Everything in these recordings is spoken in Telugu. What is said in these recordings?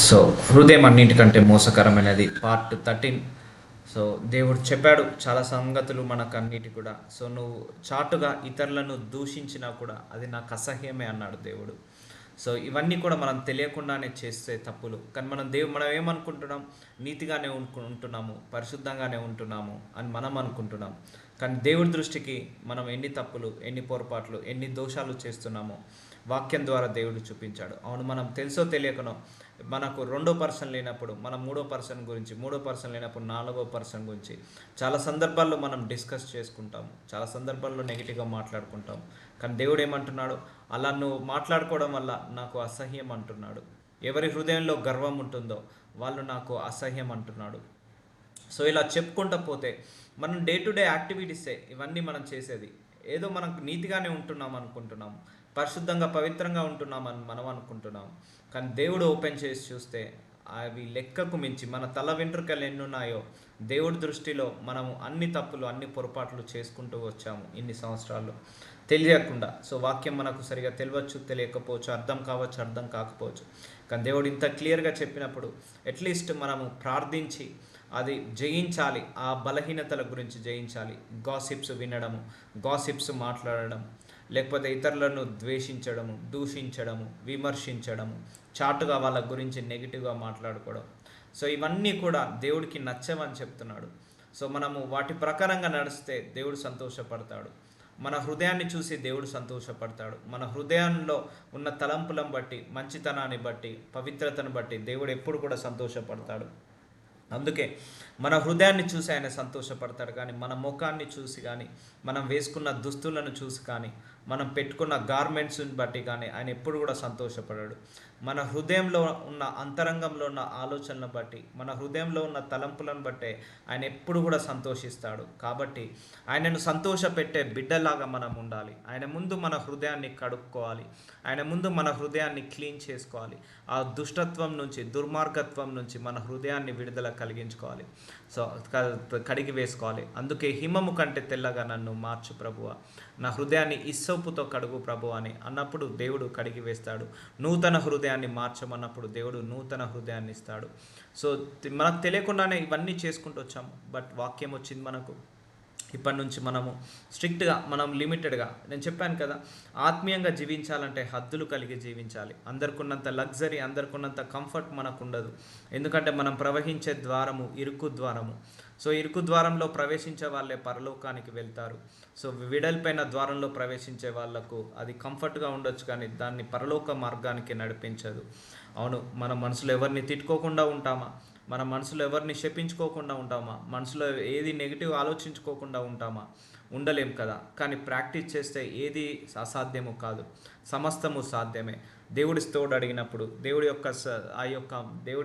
సో హృదయం అన్నింటికంటే మోసకరమైనది పార్ట్ 13. సో దేవుడు చెప్పాడు చాలా సంగతులు మనకు అన్నిటి కూడా. సో నువ్వు చాటుగా ఇతరులను దూషించినా కూడా అది నాకు అసహ్యమే అన్నాడు దేవుడు. సో ఇవన్నీ కూడా మనం తెలియకుండానే చేసే తప్పులు. కానీ మనం ఏమనుకుంటున్నాం, నీతిగానే ఉంటున్నాము, పరిశుద్ధంగానే ఉంటున్నాము అని మనం అనుకుంటున్నాం. కానీ దేవుడి దృష్టికి మనం ఎన్ని తప్పులు, ఎన్ని పొరపాట్లు, ఎన్ని దోషాలు చేస్తున్నామో వాక్యం ద్వారా దేవుడు చూపించాడు. అవును, మనం తెలుసో తెలియకనో మనకు రెండో పర్సన్ లేనప్పుడు మనం మూడో పర్సన్ గురించి, మూడో పర్సన్ లేనప్పుడు నాలుగో పర్సన్ గురించి చాలా సందర్భాల్లో మనం డిస్కస్ చేసుకుంటాము, చాలా సందర్భాల్లో నెగిటివ్గా మాట్లాడుకుంటాము. కానీ దేవుడు ఏమంటున్నాడు, అలా నువ్వు మాట్లాడుకోవడం వల్ల నాకు అసహ్యం అంటున్నాడు. ఎవరి హృదయంలో గర్వం ఉంటుందో వాళ్ళు నాకు అసహ్యం అంటున్నాడు. సో ఇలా చెప్పుకుంటూ పోతే మనం డే టు డే యాక్టివిటీసే ఇవన్నీ మనం చేసేది. ఏదో మనం నీతిగానే ఉంటున్నాం అనుకుంటున్నాము, పరిశుద్ధంగా పవిత్రంగా ఉంటున్నామని మనం అనుకుంటున్నాం. కానీ దేవుడు ఓపెన్ చేసి చూస్తే అవి లెక్కకు మించి మన తల వెంట్రుకలు ఎన్నున్నాయో దేవుడి దృష్టిలో మనము అన్ని తప్పులు, అన్ని పొరపాట్లు చేసుకుంటూ వచ్చాము ఇన్ని సంవత్సరాలు తెలియకుండా. సో వాక్యం మనకు సరిగా తెలియవచ్చు, తెలియకపోవచ్చు, అర్థం కావచ్చు, అర్థం కాకపోవచ్చు. కానీ దేవుడు ఇంత క్లియర్గా చెప్పినప్పుడు అట్లీస్ట్ మనము ప్రార్థించి అది జయించాలి, ఆ బలహీనతల గురించి జయించాలి. గాసిప్స్ వినడము, గాసిప్స్ మాట్లాడడం, లేకపోతే ఇతరులను ద్వేషించడము, దూషించడము, విమర్శించడము, చాటుగా వాళ్ళ గురించి నెగిటివ్గా మాట్లాడుకోవడం. సో ఇవన్నీ కూడా దేవుడికి నచ్చవని చెప్తున్నాడు. సో మనము వాటి ప్రకారంగా నడిస్తే దేవుడు సంతోషపడతాడు. మన హృదయాన్ని చూసి దేవుడు సంతోషపడతాడు. మన హృదయంలో ఉన్న తలంపులను బట్టి, మంచితనాన్ని బట్టి, పవిత్రతను బట్టి దేవుడు ఎప్పుడు కూడా సంతోషపడతాడు. అందుకే మన హృదయాన్ని చూసి ఆయన సంతోషపడతాడు. కానీ మన ముఖాన్ని చూసి కానీ, మనం వేసుకున్న దుస్తులను చూసి కానీ, మనం పెట్టుకున్న గార్మెంట్స్ని బట్టి కానీ ఆయన ఎప్పుడు కూడా సంతోషపడాడు. మన హృదయంలో ఉన్న అంతరంగంలో ఉన్న ఆలోచనలను బట్టి, మన హృదయంలో ఉన్న తలంపులను బట్టే ఆయన ఎప్పుడు కూడా సంతోషిస్తాడు. కాబట్టి ఆయనను సంతోషపెట్టే బిడ్డలాగా మనం ఉండాలి. ఆయన ముందు మన హృదయాన్ని కడుక్కోవాలి, ఆయన ముందు మన హృదయాన్ని క్లీన్ చేసుకోవాలి. ఆ దుష్టత్వం నుంచి, దుర్మార్గత్వం నుంచి మన హృదయాన్ని విడుదల కలిగించుకోవాలి. సో కడిగి వేసుకోవాలి. అందుకే హిమము కంటే తెల్లగా నన్ను మార్చు ప్రభువా, నా హృదయాన్ని ఇస్సోపుతో కడుగు ప్రభు అని అన్నప్పుడు దేవుడు కడిగి వేస్తాడు. నూతన హృదయాన్ని మార్చమన్నప్పుడు దేవుడు నూతన హృదయాన్ని ఇస్తాడు. సో మనకు తెలియకుండానే ఇవన్నీ చేసుకుంటూ వచ్చాము. బట్ వాక్యం వచ్చింది మనకు. ఇప్పటి నుంచి మనము స్ట్రిక్ట్గా, మనం లిమిటెడ్గా, నేను చెప్పాను కదా, ఆత్మీయంగా జీవించాలంటే హద్దులు కలిగి జీవించాలి. అందరికున్నంత లగ్జరీ, అందరికున్నంత కంఫర్ట్ మనకు ఉండదు. ఎందుకంటే మనం ప్రవహించే ద్వారము ఇరుకు ద్వారము. సో ఇరుకు ద్వారంలో ప్రవేశించే వాళ్ళే పరలోకానికి వెళ్తారు. సో విడల్పైన ద్వారంలో ప్రవేశించే వాళ్లకు అది కంఫర్ట్గా ఉండొచ్చు, కానీ దాన్ని పరలోక మార్గానికి నడిపించదు. అవును, మన మనసులో ఎవరిని తిట్టుకోకుండా ఉంటామా, మన మనసులో ఎవరిని శపించుకోకుండా ఉంటామా, మనసులో ఏది నెగిటివ్ ఆలోచించుకోకుండా ఉంటామా? ఉండలేం కదా. కానీ ప్రాక్టీస్ చేస్తే ఏది అసాధ్యము కాదు, సమస్తము సాధ్యమే. దేవుడి తోడు అడిగినప్పుడు, దేవుడి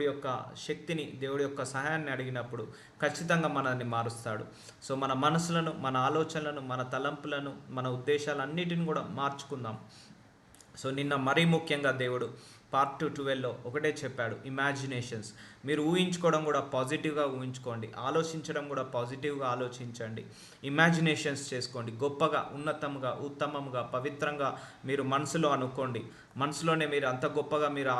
యొక్క శక్తిని, దేవుడి యొక్క సహాయాన్ని అడిగినప్పుడు ఖచ్చితంగా మనల్ని మారుస్తాడు. సో మన మనసులను, మన ఆలోచనలను, మన తలంపులను, మన ఉద్దేశాలన్నిటిని కూడా మార్చుకుందాం. సో నిన్న మరీ ముఖ్యంగా దేవుడు పార్ట్ 12లో ఒకటే చెప్పాడు, ఇమాజినేషన్స్. మీరు ఊహించుకోవడం కూడా పాజిటివ్గా ఊహించుకోండి, ఆలోచించడం కూడా పాజిటివ్గా ఆలోచించండి, ఇమాజినేషన్స్ చేసుకోండి. గొప్పగా, ఉన్నతంగా, ఉత్తమంగా, పవిత్రంగా మీరు మనసులో అనుకోండి. మనసులోనే మీరు అంత గొప్పగా మీరు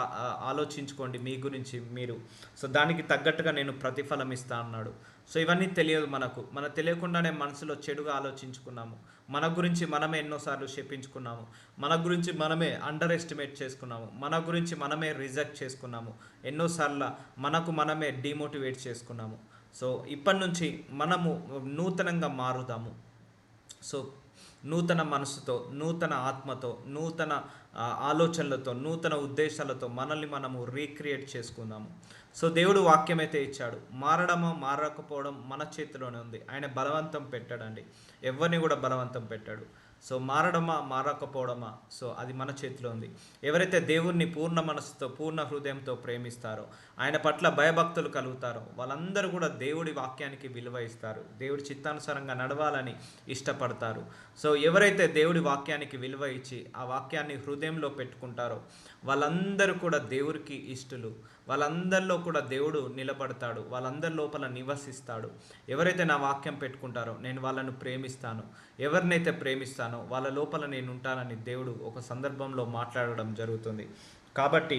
ఆలోచించుకోండి మీ గురించి మీరు. సో దానికి తగ్గట్టుగా నేను ప్రతిఫలం ఇస్తా అన్నాడు. సో ఇవన్నీ తెలియదు మనకు తెలియకుండానే మనసులో చెడుగా ఆలోచించుకున్నాము. మన గురించి మనమే ఎన్నోసార్లు శపించుకున్నాము, మన గురించి మనమే అండర్ ఎస్టిమేట్ చేసుకున్నాము, మన గురించి మనమే రిజెక్ట్ చేసుకున్నాము, ఎన్నోసార్లు మనమే డిమోటివేట్ చేసుకున్నాము. సో ఇప్పటి నుంచి మనము నూతనంగా మారుదాము. సో నూతన మనసుతో, నూతన ఆత్మతో, నూతన ఆలోచనలతో, నూతన ఉద్దేశాలతో మనల్ని మనము రీక్రియేట్ చేసుకుందాము. సో దేవుడు వాక్యం అయితే ఇచ్చాడు. మారడమో మారకపోవడం మన చేతిలోనే ఉంది. ఆయన బలవంతం పెట్టాడండి, ఎవరిని కూడా బలవంతం పెట్టాడు. సో మారడమా మారకపోవడమా, సో అది మన చేతిలో ఉంది. ఎవరైతే దేవుణ్ణి పూర్ణ మనసుతో, పూర్ణ హృదయంతో ప్రేమిస్తారో, ఆయన పట్ల భయభక్తులు కలుగుతారో వాళ్ళందరూ కూడా దేవుడి వాక్యానికి విలువ ఇస్తారు, దేవుడి చిత్తానుసారంగా నడవాలని ఇష్టపడతారు. సో ఎవరైతే దేవుడి వాక్యానికి విలువ ఇచ్చి ఆ వాక్యాన్ని హృదయంలో పెట్టుకుంటారో వాళ్ళందరూ కూడా దేవుడికి ఇష్టలు. వాళ్ళందరిలో కూడా దేవుడు నిలబడతాడు, వాళ్ళందరి లోపల నివసిస్తాడు. ఎవరైతే నా వాక్యం పెట్టుకుంటారో నేను వాళ్ళను ప్రేమిస్తాను, ఎవరినైతే ప్రేమిస్తానో వాళ్ళ లోపల నేను ఉంటానని దేవుడు ఒక సందర్భంలో మాట్లాడడం జరుగుతుంది. కాబట్టి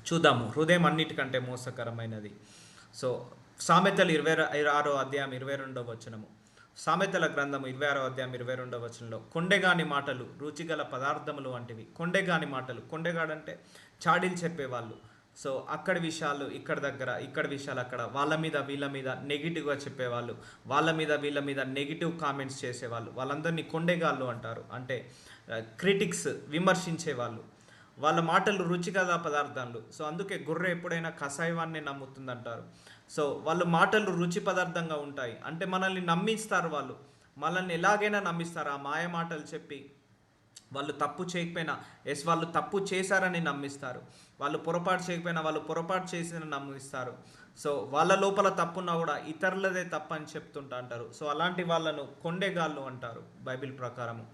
చూద్దాము. హృదయం అన్నిటికంటే మోసకరమైనది. సో సామెతలు 26వ అధ్యాయం 22వ వచనము. సామెతల గ్రంథము 26వ అధ్యాయం 22వ వచనంలో, కొండెగాని మాటలు రుచిగల పదార్థములు వంటివి. కొండెగాని మాటలు, కొండెగాడంటే చాడీలు చెప్పేవాళ్ళు. సో అక్కడి విషయాలు ఇక్కడ దగ్గర, ఇక్కడ విషయాలు అక్కడ, వాళ్ళ మీద వీళ్ళ మీద నెగిటివ్గా చెప్పేవాళ్ళు, వాళ్ళ మీద వీళ్ళ మీద నెగిటివ్ కామెంట్స్ చేసేవాళ్ళు, వాళ్ళందరినీ కొండెగాళ్ళు అంటారు. అంటే క్రిటిక్స్, విమర్శించేవాళ్ళు. వాళ్ళ మాటలు రుచిగల పదార్థాలు. సో అందుకే గొర్రె ఎప్పుడైనా కషాయవాన్ని నమ్ముతుందంటారు. సో వాళ్ళ మాటలు రుచి పదార్థంగా ఉంటాయి. అంటే మనల్ని నమ్మిస్తారు, వాళ్ళు మనల్ని ఎలాగైనా నమ్మిస్తారు. ఆ మాయ మాటలు చెప్పి వాళ్ళు తప్పు చేయకపోయినా వాళ్ళు తప్పు చేశారని నమ్మిస్తారు. వాళ్ళు పొరపాటు చేయకపోయినా వాళ్ళు పొరపాటు చేసిన నమ్మిస్తారు. సో వాళ్ళ లోపల తప్పున్నా కూడా ఇతరులదే తప్పు అని చెప్తుంటా అంటారు. సో అలాంటి వాళ్ళను కొండెగాళ్ళు అంటారు బైబిల్ ప్రకారము.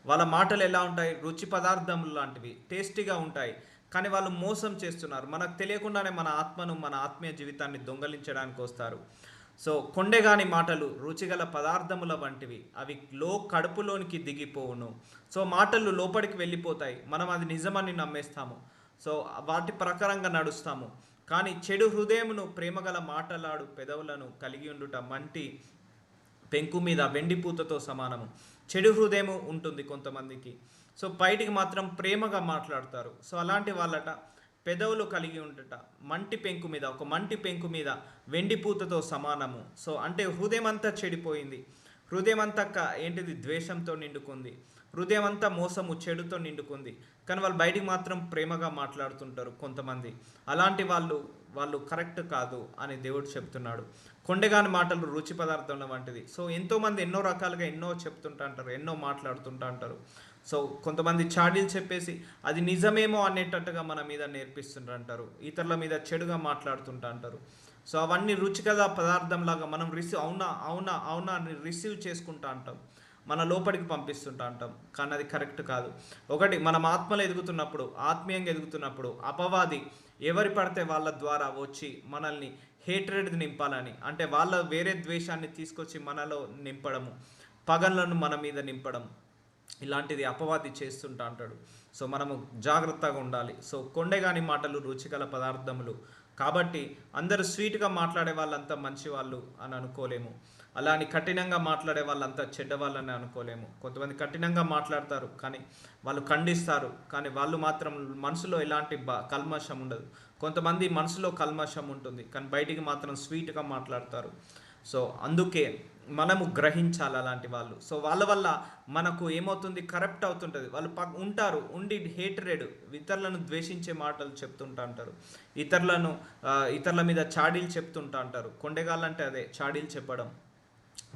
వాళ్ళ మాటలు ఎలా ఉంటాయి? రుచి పదార్థములు లాంటివి, టేస్టీగా ఉంటాయి. కానీ వాళ్ళు మోసం చేస్తున్నారు. మనకు తెలియకుండానే మన ఆత్మను, మన ఆత్మీయ జీవితాన్ని దొంగలించడానికి వస్తారు. సో కొండెగాని మాటలు రుచిగల పదార్థముల వంటివి, అవి కడుపులోనికి దిగిపోవును. సో మాటలు లోపలికి వెళ్ళిపోతాయి, మనం అది నిజమని నమ్మేస్తాము. సో వాటి ప్రకారంగా నడుస్తాము. కానీ చెడు హృదయమును ప్రేమగల మాటలాడు పెదవులను కలిగి ఉండుట మంటి పెంకు మీద వెండిపూతతో సమానము. చెడు హృదయము ఉంటుంది కొంతమందికి. సో బయటికి మాత్రం ప్రేమగా మాట్లాడతారు. సో అలాంటి వాళ్ళట పెదవులు కలిగి ఉండుట మంటి పెంకు మీద, ఒక మంటి పెంకు మీద వెండిపూతతో సమానము. సో అంటే హృదయం అంతా చెడిపోయింది. హృదయం అంతా ఏంటిది? ద్వేషంతో నిండుకుంది. హృదయం అంతా మోసము, చెడుతో నిండుకుంది. కానీ వాళ్ళు బయటికి మాత్రం ప్రేమగా మాట్లాడుతుంటారు కొంతమంది. అలాంటి వాళ్ళు కరెక్ట్ కాదు అని దేవుడు చెప్తున్నాడు. కొండెగాని మాటలు రుచి పదార్థం వంటిది. సో ఎంతోమంది ఎన్నో రకాలుగా ఎన్నో చెప్తుంటా అంటారు, ఎన్నో మాట్లాడుతుంటా అంటారు. సో కొంతమంది చాడీలు చెప్పేసి అది నిజమేమో అనేటట్టుగా మన మీద నేర్పిస్తుంటారు అంటారు, ఇతరుల మీద చెడుగా మాట్లాడుతుంటా అంటారు. సో అవన్నీ రుచిగల పదార్థంలాగా మనం అవునా అవునా అవునా అని రిసీవ్ చేసుకుంటా అంటాం, మన లోపలికి పంపిస్తుంటా అంటాం. కానీ అది కరెక్ట్ కాదు. ఒకటి, మనం ఆత్మలో ఎదుగుతున్నప్పుడు, ఆత్మీయంగా ఎదుగుతున్నప్పుడు అపవాది ఎవరి పడితే వాళ్ళ ద్వారా వచ్చి మనల్ని హేట్రెడ్ నింపాలని, అంటే వాళ్ళ వేరే ద్వేషాన్ని తీసుకొచ్చి మనలో నింపడము, పగలను మన మీద నింపడం, ఇలాంటిది అపవాది చేస్తుంటా అంటాడు. సో మనము జాగ్రత్తగా ఉండాలి. సో కొండెగాని మాటలు రుచిగల పదార్థములు కాబట్టి అందరూ స్వీట్గా మాట్లాడే వాళ్ళంతా మంచి వాళ్ళు అని అనుకోలేము. అలా అని కఠినంగా మాట్లాడే వాళ్ళంతా చెడ్డవాళ్ళని అనుకోలేము. కొంతమంది కఠినంగా మాట్లాడతారు కానీ వాళ్ళు ఖండిస్తారు, కానీ వాళ్ళు మాత్రం మనసులో ఎలాంటి కల్మషం ఉండదు. కొంతమంది మనసులో కల్మషం ఉంటుంది కానీ బయటికి మాత్రం స్వీట్గా మాట్లాడతారు. సో అందుకే మనము గ్రహించాలి అలాంటి వాళ్ళు. సో వాళ్ళ వల్ల మనకు ఏమవుతుంది? కరప్ట్ అవుతుంటుంది. వాళ్ళు ఉంటారు, ఉండి హేట్రెడ్, ఇతరులను ద్వేషించే మాటలు చెప్తుంటా అంటారు, ఇతరుల మీద చాడీలు చెప్తుంటా అంటారు. కొండెగాళ్ళంటే అదే, చాడీలు చెప్పడం.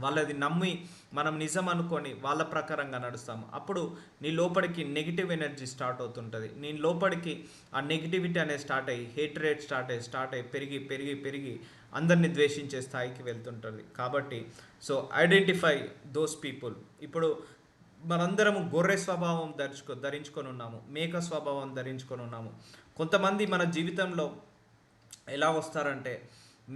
వాళ్ళది నమ్మి మనం నిజం అనుకొని వాళ్ళ ప్రకారంగా నడుస్తాము. అప్పుడు నీ లోపలికి నెగిటివ్ ఎనర్జీ స్టార్ట్ అవుతుంటుంది. నీ లోపలికి ఆ నెగిటివిటీ అనేది స్టార్ట్ అయ్యి హేట్రేట్ స్టార్ట్ అయ్యి పెరిగి పెరిగి పెరిగి అందరినీ ద్వేషించే స్థాయికి వెళ్తుంటుంది. కాబట్టి సో ఐడెంటిఫై దోస్ పీపుల్. ఇప్పుడు మనందరము గొర్రె స్వభావం ధరించుకొని ఉన్నాము, మేక స్వభావం ధరించుకొని ఉన్నాము. కొంతమంది మన జీవితంలో ఎలా వస్తారంటే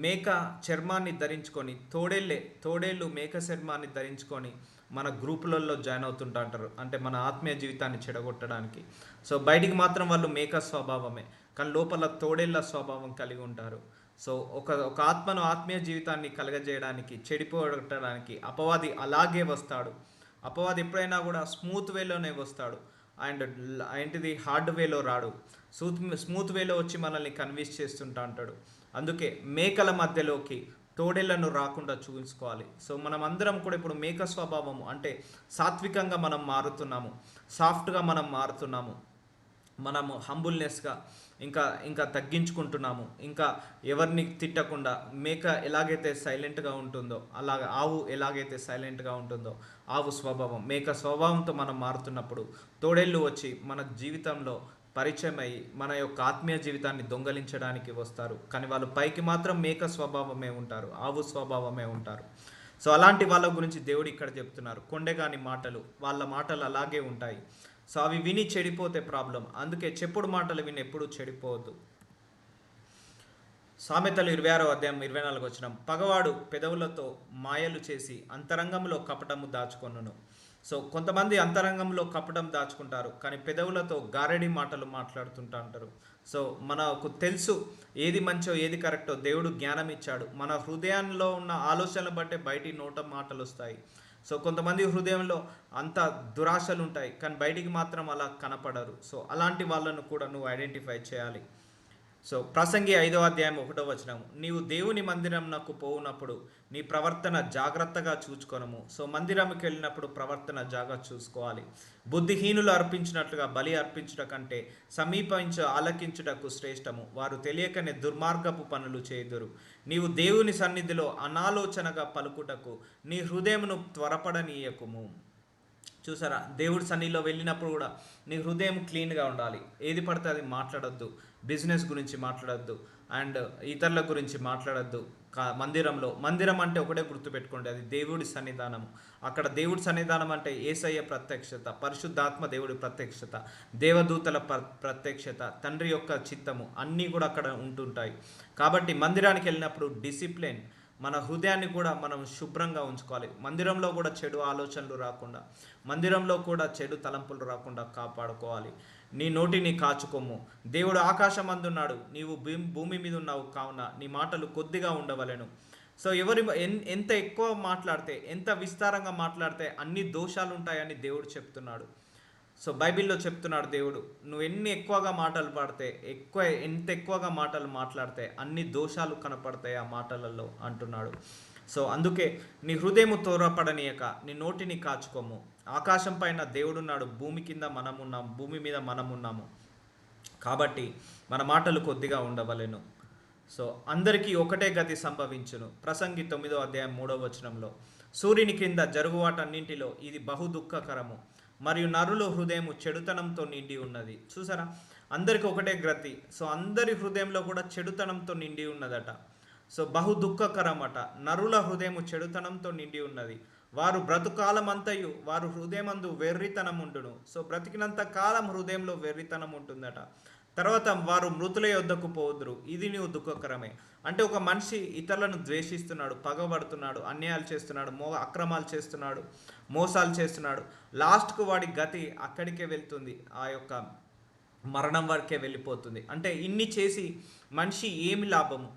మేక చర్మాన్ని ధరించుకొని, తోడేళ్ళు మేక చర్మాన్ని ధరించుకొని మన గ్రూపులలో జాయిన్ అవుతుంటా అంటారు, అంటే మన ఆత్మీయ జీవితాన్ని చెడగొట్టడానికి. సో బయటికి మాత్రం వాళ్ళు మేక స్వభావమే కానీ లోపల తోడేళ్ళ స్వభావం కలిగి ఉంటారు. సో ఒక ఆత్మను, ఆత్మీయ జీవితాన్ని కలగజేయడానికి, చెడిపోగొట్టడానికి అపవాది అలాగే వస్తాడు. అపవాది ఎప్పుడైనా కూడా స్మూత్ వేలోనే వస్తాడు, అండ్ ఏంటిది హార్డ్ వేలో రాడు. స్మూత్ వేలో వచ్చి మనల్ని కన్విన్స్ చేస్తుంటా అంటాడు. అందుకే మేకల మధ్యలోకి తోడేళ్లను రాకుండా చూసుకోవాలి. సో మనం అందరం కూడా ఇప్పుడు మేక స్వభావము అంటే సాత్వికంగా మనం మారుతున్నాము, సాఫ్ట్గా మనం మారుతున్నాము, మనము హంబుల్నెస్గా ఇంకా తగ్గించుకుంటున్నాము. ఇంకా ఎవరిని తిట్టకుండా, మేక ఎలాగైతే సైలెంట్గా ఉంటుందో అలాగ ఆవు ఎలాగైతే సైలెంట్గా ఉంటుందో, ఆవు స్వభావం, మేక స్వభావంతో మనం మారుతున్నప్పుడు తోడేళ్ళు వచ్చి మన జీవితంలో పరిచయం అయ్యి మన యొక్క ఆత్మీయ జీవితాన్ని దొంగలించడానికి వస్తారు. కానీ వాళ్ళు పైకి మాత్రం మేక స్వభావమే ఉంటారు, ఆవు స్వభావమే ఉంటారు. సో అలాంటి వాళ్ళ గురించి దేవుడు ఇక్కడ చెప్తున్నారు. కొండెగాని మాటలు, వాళ్ళ మాటలు అలాగే ఉంటాయి. సో అవి విని చెడిపోతే ప్రాబ్లం. అందుకే చెప్పుడు మాటలు విని ఎప్పుడూ చెడిపోవద్దు. సామెతలు 26వ అధ్యాయం 24 వచనం, పగవాడు పెదవులతో మాయలు చేసి అంతరంగంలో కపటము దాచుకొనును. సో కొంతమంది అంతరంగంలో కపటం దాచుకుంటారు కానీ పెదవులతో గారడి మాటలు మాట్లాడుతుంటా అంటారు. సో మనకు తెలుసు ఏది మంచో ఏది కరెక్టో. దేవుడు జ్ఞానం ఇచ్చాడు. మన హృదయంలో ఉన్న ఆలోచనలు బట్టే బయటికి నోట మాటలు వస్తాయి. సో కొంతమంది హృదయంలో అంత దురాశలు ఉంటాయి, కానీ బయటికి మాత్రం అలా కనపడరు. సో అలాంటి వాళ్ళను కూడా నువ్వు ఐడెంటిఫై చేయాలి. సో ప్రసంగి 5:1 నీవు దేవుని మందిరంనకు పోవునప్పుడు నీ ప్రవర్తన జాగ్రత్తగా చూచుకొనము. సో మందిరంకి వెళ్ళినప్పుడు ప్రవర్తన జాగ్రత్త చూసుకోవాలి. బుద్ధిహీనులు అర్పించినట్లుగా బలి అర్పించుట కంటే సమీపించు ఆలకించుటకు శ్రేష్టము. వారు తెలియకనే దుర్మార్గపు పనులు చేయుదురు. నీవు దేవుని సన్నిధిలో అనాలోచనగా పలుకుటకు నీ హృదయమును త్వరపడనీయకుము. చూసారా, దేవుడి సన్నిధిలో వెళ్ళినప్పుడు కూడా నీ హృదయం క్లీన్గా ఉండాలి. ఏది పడితే అది మాట్లాడొద్దు. బిజినెస్ గురించి మాట్లాడొద్దు, అండ్ ఇతరుల గురించి మాట్లాడొద్దు. మందిరం అంటే ఒకటే గుర్తుపెట్టుకోండి, అది దేవుడి సన్నిధానం. అక్కడ దేవుడి సన్నిధానం అంటే యేసయ్య ప్రత్యక్షత, పరిశుద్ధాత్మ దేవుడి ప్రత్యక్షత, దేవదూతల ప్రత్యక్షత, తండ్రి యొక్క చిత్తము అన్నీ కూడా అక్కడ ఉంటుంటాయి. కాబట్టి మందిరానికి వెళ్ళినప్పుడు డిసిప్లిన్, మన హృదయాన్ని కూడా మనం శుభ్రంగా ఉంచుకోవాలి. మందిరంలో కూడా చెడు ఆలోచనలు రాకుండా, మందిరంలో కూడా చెడు తలంపులు రాకుండా కాపాడుకోవాలి. నీ నోటిని కాచుకోము. దేవుడు ఆకాశం అందున్నాడు, నీవు భూమి మీద ఉన్నావు, కావున నీ మాటలు కొద్దిగా ఉండవలెను. సో ఎంత ఎక్కువ మాట్లాడితే, ఎంత విస్తారంగా మాట్లాడితే అన్ని దోషాలు ఉంటాయని దేవుడు చెప్తున్నాడు. సో బైబిల్లో చెప్తున్నాడు దేవుడు, నువ్వు ఎన్ని ఎక్కువగా మాటలు పాడితే, ఎంత ఎక్కువగా మాటలు మాట్లాడితే అన్ని దోషాలు కనపడతాయి ఆ మాటలలో అంటున్నాడు. సో అందుకే నీ హృదయము తోరపడనీయక నీ నోటిని కాచుకోము. ఆకాశం పైన దేవుడున్నాడు, భూమి కింద మనమున్నాము, భూమి మీద మనమున్నాము. కాబట్టి మన మాటలు కొద్దిగా ఉండవలెను. సో అందరికీ ఒకటే గతి సంభవించును. ప్రసంగి 9:3 సూర్యుని క్రింద జరుగువాటన్నింటిలో ఇది బహు దుఃఖకరము, మరియు నరుల హృదయము చెడుతనంతో నిండి ఉన్నది. చూసారా, అందరికి ఒకటే గతి. సో అందరి హృదయంలో కూడా చెడుతనంతో నిండి ఉన్నదట. సో బహు దుఃఖకరమట. నరుల హృదయము చెడుతనంతో నిండి ఉన్నది. వారు బ్రతుకాలమంతయు వారు హృదయమందు వెర్రితనం ఉండును. సో బ్రతికినంత కాలం హృదయంలో వెర్రితనం ఉంటుందట. తర్వాత వారు మృతుల యొద్దకు పోదురు. ఇది నీవు దుఃఖకరమే. అంటే ఒక మనిషి ఇతరులను ద్వేషిస్తున్నాడు, పగబడుతున్నాడు, అన్యాయాలు చేస్తున్నాడు, అక్రమాలు చేస్తున్నాడు, మోసాలు చేస్తున్నాడు. లాస్ట్కు వాడి గతి అక్కడికే వెళ్తుంది, ఆ యొక్క మరణం వరకే వెళ్ళిపోతుంది. అంటే ఇన్ని చేసి మనిషి ఏమి లాభము?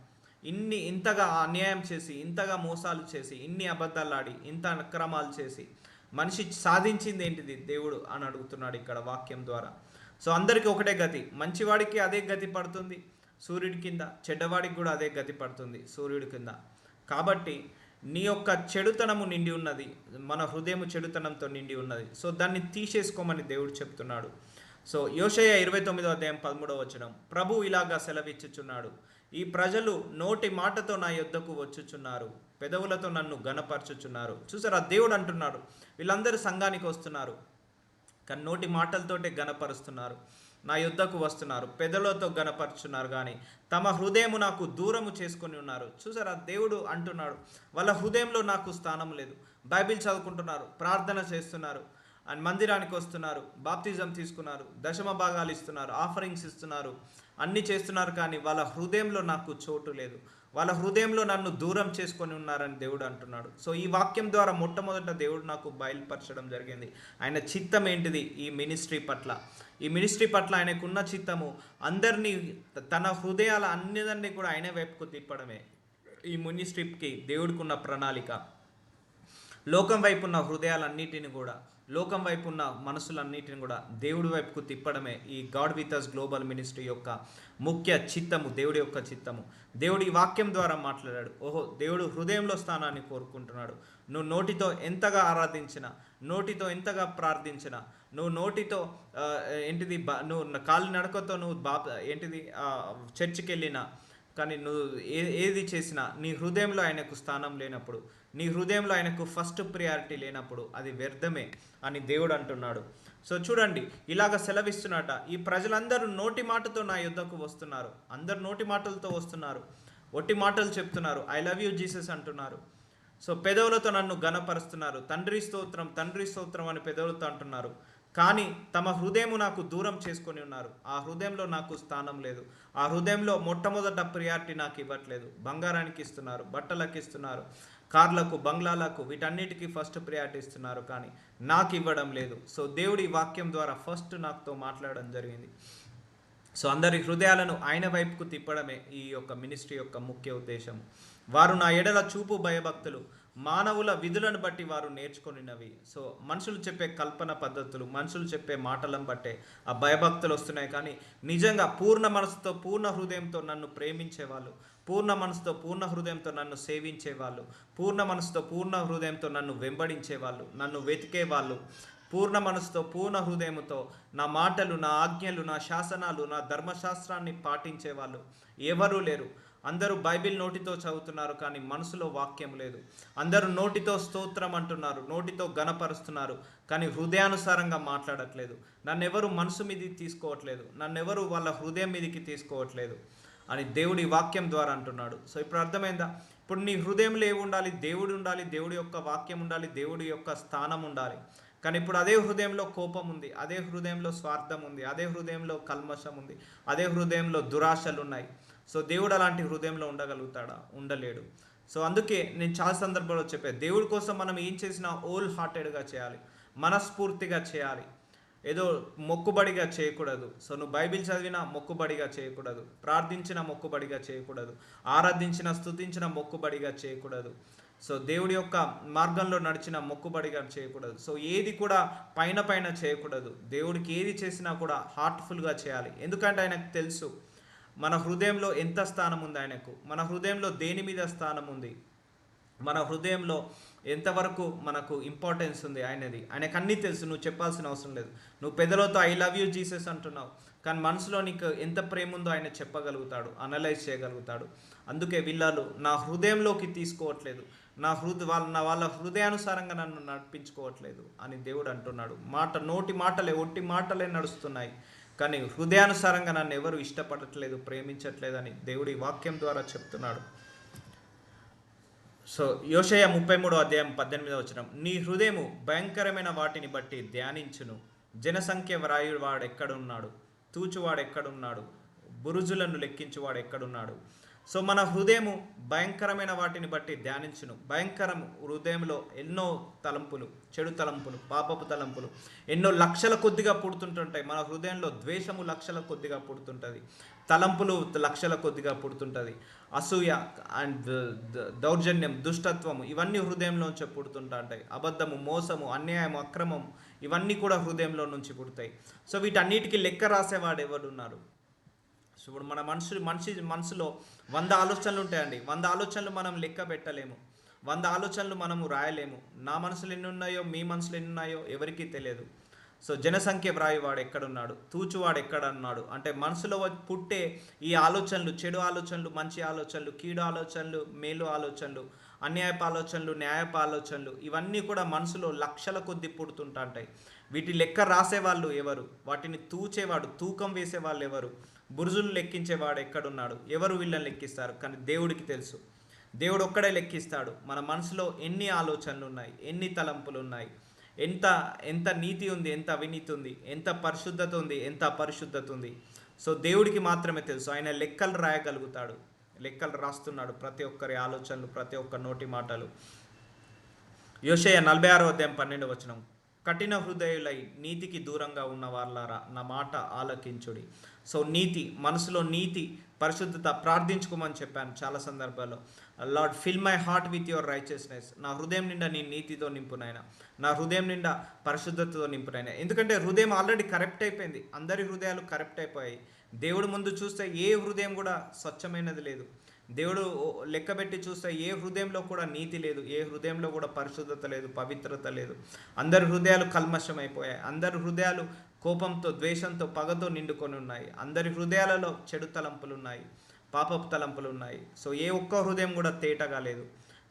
ఇంతగా అన్యాయం చేసి, ఇంతగా మోసాలు చేసి, ఇన్ని అబద్ధాలు ఆడి, ఇంత అక్రమాలు చేసి మనిషి సాధించింది ఏంటిది దేవుడు అని అడుగుతున్నాడు ఇక్కడ వాక్యం ద్వారా. సో అందరికీ ఒకటే గతి. మంచివాడికి అదే గతి పడుతుంది సూర్యుడి కింద, చెడ్డవాడికి కూడా అదే గతి పడుతుంది సూర్యుడి కింద. కాబట్టి నీ యొక్క చెడుతనము నిండి ఉన్నది, మన హృదయము చెడుతనంతో నిండి ఉన్నది. సో దాన్ని తీసేసుకోమని దేవుడు చెప్తున్నాడు. సో యోషయ 29:13 ప్రభు ఇలాగా సెలవిచ్చుచున్నాడు, ఈ ప్రజలు నోటి మాటతో నా యొద్దకు వచ్చుచున్నారు, పెదవులతో నన్ను గణపరచుచున్నారు. చూసారా, దేవుడు అంటున్నాడు వీళ్ళందరూ సంఘానికి వస్తున్నారు, కానీ నోటి మాటలతోటే గణపరుస్తున్నారు, నా యుద్ధకు వస్తున్నారు, పెదవులతో గణపరుచున్నారు, కానీ తమ హృదయము నాకు దూరము చేసుకొని ఉన్నారు. చూసారా, దేవుడు అంటున్నాడు వాళ్ళ హృదయంలో నాకు స్థానం లేదు. బైబిల్ చదువుకుంటున్నారు, ప్రార్థన చేస్తున్నారు, అండ్ మందిరానికి వస్తున్నారు, బాప్తిజం తీసుకున్నారు, దశమ భాగాలు ఇస్తున్నారు, ఆఫరింగ్స్ ఇస్తున్నారు, అన్నీ చేస్తున్నారు, కానీ వాళ్ళ హృదయంలో నాకు చోటు లేదు. వాళ్ళ హృదయంలో నన్ను దూరం చేసుకొని ఉన్నారని దేవుడు అంటున్నాడు. సో ఈ వాక్యం ద్వారా మొట్టమొదట దేవుడు నాకు బయలుపరచడం జరిగింది ఆయన చిత్తం ఏంటిది ఈ మినిస్ట్రీ పట్ల. ఈ మినిస్ట్రీ పట్ల ఆయనకున్న చిత్తము అందరినీ, తన హృదయాల అన్నిదాన్ని కూడా ఆయన వైపుకు తిప్పడమే ఈ మినిస్ట్రీకి దేవుడికి ఉన్న ప్రణాళిక. లోకం వైపు ఉన్న హృదయాలన్నిటిని కూడా, లోకం వైపు ఉన్న మనసులన్నిటిని కూడా దేవుడి వైపుకు తిప్పడమే ఈ God with us global ministry యొక్క ముఖ్య చిత్తము, దేవుడి యొక్క చిత్తము. దేవుడి వాక్యం ద్వారా మాట్లాడాడు. ఓహో, దేవుడు హృదయంలో స్థానాన్ని కోరుకుంటున్నాడు. నువ్వు నోటితో ఎంతగా ఆరాధించినా, నోటితో ఎంతగా ప్రార్థించినా, నువ్వు నోటితో నువ్వు కాలి నడకతో నువ్వు చర్చికి వెళ్ళినా, కానీ నువ్వు ఏది చేసినా నీ హృదయంలో ఆయనకు స్థానం లేనప్పుడు, నీ హృదయంలో ఆయనకు ఫస్ట్ ప్రియారిటీ లేనప్పుడు అది వ్యర్థమే అని దేవుడు అంటున్నాడు. సో చూడండి, ఇలాగ సెలవిస్తున్నట, ఈ ప్రజలందరూ నోటి మాటతో నా యుద్ధకు వస్తున్నారు. అందరు నోటి మాటలతో వస్తున్నారు, ఒట్టి మాటలు చెప్తున్నారు, ఐ లవ్ యూ జీసస్ అంటున్నారు. సో పెదవులతో నన్ను ఘనపరుస్తున్నారు, తండ్రి స్తోత్రం తండ్రి స్తోత్రం అని పెదవులతో అంటున్నారు, కానీ తమ హృదయము నాకు దూరం చేసుకొని ఉన్నారు. ఆ హృదయంలో నాకు స్థానం లేదు. ఆ హృదయంలో మొట్టమొదట ప్రియారిటీ నాకు ఇవ్వట్లేదు. బంగారానికి ఇస్తున్నారు, బట్టలకు ఇస్తున్నారు, కార్లకు, బంగ్లాలకు, వీటన్నిటికీ ఫస్ట్ ప్రియారిటీ ఇస్తున్నారు, కానీ నాకు ఇవ్వడం లేదు. సో దేవుడి వాక్యం ద్వారా ఫస్ట్ నాతో మాట్లాడడం జరిగింది. సో అందరి హృదయాలను ఆయన వైపుకు తిప్పడమే ఈ యొక్క మినిస్ట్రీ యొక్క ముఖ్య ఉద్దేశం. వారు నా ఎడల చూపు భయభక్తులు మానవుల విధులను బట్టి వారు నేర్చుకొనినవి. సో మనుషులు చెప్పే కల్పన పద్ధతులు, మనుషులు చెప్పే మాటలను బట్టే ఆ భయభక్తులు వస్తున్నాయి. కానీ నిజంగా పూర్ణ మనసుతో పూర్ణ హృదయంతో నన్ను ప్రేమించేవాళ్ళు, పూర్ణ మనసుతో పూర్ణ హృదయంతో నన్ను సేవించేవాళ్ళు, పూర్ణ మనసుతో పూర్ణ హృదయంతో నన్ను వెంబడించేవాళ్ళు, నన్ను వెతికేవాళ్ళు, పూర్ణ మనసుతో పూర్ణ హృదయముతో నా మాటలు, నా ఆజ్ఞలు, నా శాసనాలు, నా ధర్మశాస్త్రాన్ని పాటించేవాళ్ళు ఎవరూ లేరు. అందరూ బైబిల్ నోటితో చదువుతున్నారు కానీ మనసులో వాక్యం లేదు. అందరూ నోటితో స్తోత్రం అంటున్నారు, నోటితో గణపరుస్తున్నారు కానీ హృదయానుసారంగా మాట్లాడట్లేదు. నన్నెవరు మనసు మీదకి తీసుకోవట్లేదు, నన్నెవరు వాళ్ళ హృదయం మీదకి తీసుకోవట్లేదు అని దేవుడి వాక్యం ద్వారా అంటున్నాడు. సో ఇప్పుడు అర్థమైందా? ఇప్పుడు నీ హృదయంలో ఏమి ఉండాలి? దేవుడు ఉండాలి, దేవుడి యొక్క వాక్యం ఉండాలి, దేవుడి యొక్క స్థానం ఉండాలి. కానీ ఇప్పుడు అదే హృదయంలో కోపం ఉంది, అదే హృదయంలో స్వార్థం ఉంది, అదే హృదయంలో కల్మషం ఉంది, అదే హృదయంలో దురాశలు ఉన్నాయి. సో దేవుడు అలాంటి హృదయంలో ఉండగలుగుతాడా? ఉండలేడు. సో అందుకే నేను చాలా సందర్భాల్లో చెప్పాను, దేవుడి కోసం మనం ఏం చేసినా హోల్ హార్టెడ్గా చేయాలి, మనస్ఫూర్తిగా చేయాలి, ఏదో మొక్కుబడిగా చేయకూడదు. సో నువ్వు బైబిల్ చదివినా మొక్కుబడిగా చేయకూడదు, ప్రార్థించిన మొక్కుబడిగా చేయకూడదు, ఆరాధించిన స్తుతించిన మొక్కుబడిగా చేయకూడదు. సో దేవుడి యొక్క మార్గంలో నడిచిన మొక్కుబడిగా చేయకూడదు. సో ఏది కూడా పైన పైన చేయకూడదు. దేవుడికి ఏది చేసినా కూడా హార్ట్ఫుల్గా చేయాలి. ఎందుకంటే ఆయనకు తెలుసు మన హృదయంలో ఎంత స్థానం ఉంది ఆయనకు, మన హృదయంలో దేని మీద స్థానం ఉంది, మన హృదయంలో ఎంతవరకు మనకు ఇంపార్టెన్స్ ఉంది ఆయనకు అన్నీ తెలుసు. నువ్వు చెప్పాల్సిన అవసరం లేదు. నువ్వు పెదలతో ఐ లవ్ యూ జీసస్ అంటున్నావు కానీ మనసులో నీకు ఎంత ప్రేమ ఉందో ఆయన చెప్పగలుగుతాడు, అనలైజ్ చేయగలుగుతాడు. అందుకే వీళ్ళు నా హృదయంలోకి తీసుకోవట్లేదు, వాళ్ళ హృదయానుసారంగా నన్ను నడిపించుకోవట్లేదు అని దేవుడు అంటున్నాడు. నోటి మాటలే, ఒట్టి మాటలే నడుస్తున్నాయి కానీ హృదయానుసారంగా నన్ను ఎవరు ఇష్టపడట్లేదు, ప్రేమించట్లేదు అని దేవుడి వాక్యం ద్వారా చెప్తున్నాడు. సో యోషయ 33:18 నీ హృదయము భయంకరమైన వాటిని బట్టి ధ్యానించును, జనసంఖ్య వ్రాయువాడు ఎక్కడున్నాడు, తూచువాడు ఎక్కడున్నాడు, బురుజులను లెక్కించువాడు ఎక్కడున్నాడు. సో మన హృదయము భయంకరమైన వాటిని బట్టి ధ్యానించును. భయంకరం హృదయంలో ఎన్నో తలంపులు, చెడు తలంపులు, పాపపు తలంపులు ఎన్నో లక్షల కొద్దిగా పుడుతుంటుంటాయి. మన హృదయంలో ద్వేషము లక్షల కొద్దిగా పుడుతుంటుంది, తలంపులు లక్షల కొద్దిగా పుడుతుంటుంది, అసూయ అండ్ దౌర్జన్యం, దుష్టత్వము ఇవన్నీ హృదయంలోంచి పుడుతుంటాయి. అబద్ధము, మోసము, అన్యాయం, అక్రమం ఇవన్నీ కూడా హృదయంలో నుంచి పుడతాయి. సో వీటన్నిటికీ లెక్క రాసేవాడు ఎవడున్నారు? సో ఇప్పుడు మన మనసులో 100 ఆలోచనలు ఉంటాయండి. 100 ఆలోచనలు మనం లెక్క పెట్టలేము, 100 ఆలోచనలు మనము రాయలేము. నా మనసులు ఎన్ని ఉన్నాయో, మీ మనసులు ఎన్ని ఉన్నాయో ఎవరికీ తెలియదు. సో జనసంఖ్య వ్రాయివాడు ఎక్కడున్నాడు, తూచువాడు ఎక్కడున్నాడు అంటే మనసులో పుట్టే ఈ ఆలోచనలు, చెడు ఆలోచనలు, మంచి ఆలోచనలు, కీడు ఆలోచనలు, మేలు ఆలోచనలు, అన్యాయపు ఆలోచనలు, న్యాయపు ఆలోచనలు ఇవన్నీ కూడా మనసులో లక్షల కొద్ది పుడుతుంటాయి. వీటి లెక్క రాసేవాళ్ళు ఎవరు? వాటిని తూచేవాడు, తూకం వేసేవాళ్ళు ఎవరు? బురుజులు లెక్కించేవాడు ఎక్కడున్నాడు? ఎవరు వీళ్ళని లెక్కిస్తారు? కానీ దేవుడికి తెలుసు, దేవుడు ఒక్కడే లెక్కిస్తాడు. మన మనసులో ఎన్ని ఆలోచనలు ఉన్నాయి, ఎన్ని తలంపులు ఉన్నాయి, ఎంత నీతి ఉంది, ఎంత అవినీతి ఉంది, ఎంత పరిశుద్ధత ఉంది, ఎంత అపరిశుద్ధత ఉంది. సో దేవుడికి మాత్రమే తెలుసు. ఆయన లెక్కలు రాయగలుగుతాడు, లెక్కలు రాస్తున్నాడు ప్రతి ఒక్కరి ఆలోచనలు, ప్రతి ఒక్క నోటి మాటలు. యోషయ 46:12 కఠిన హృదయులై నీతికి దూరంగా ఉన్న వాళ్ళారా నా మాట ఆలకించుడి. సో నీతి, మనసులో నీతి, పరిశుద్ధత ప్రార్థించుకోమని చెప్పాను చాలా సందర్భాల్లో. Lord fill my heart with your righteousness. నా హృదయం నిండా నీ నీతితో నింపునైనా, నా హృదయం నిండా పరిశుద్ధతతో నింపునైనా. ఎందుకంటే హృదయం ఆల్రెడీ కరెక్ట్ అయిపోయింది, అందరి హృదయాలు కరెక్ట్ అయిపోయాయి. దేవుడు ముందు చూస్తే ఏ హృదయం కూడా స్వచ్ఛమైనది లేదు. దేవుడు లెక్కబెట్టి చూస్తే ఏ హృదయంలో కూడా నీతి లేదు, ఏ హృదయంలో కూడా పరిశుద్ధత లేదు, పవిత్రత లేదు. అందరి హృదయాలు కల్మషం అయిపోయాయి, అందరి హృదయాలు కోపంతో, ద్వేషంతో, పగతో నిండుకొని ఉన్నాయి. అందరి హృదయాలలో చెడు తలంపులు ఉన్నాయి, పాపపు తలంపులు ఉన్నాయి. సో ఏ ఒక్క హృదయం కూడా తేటగా లేదు.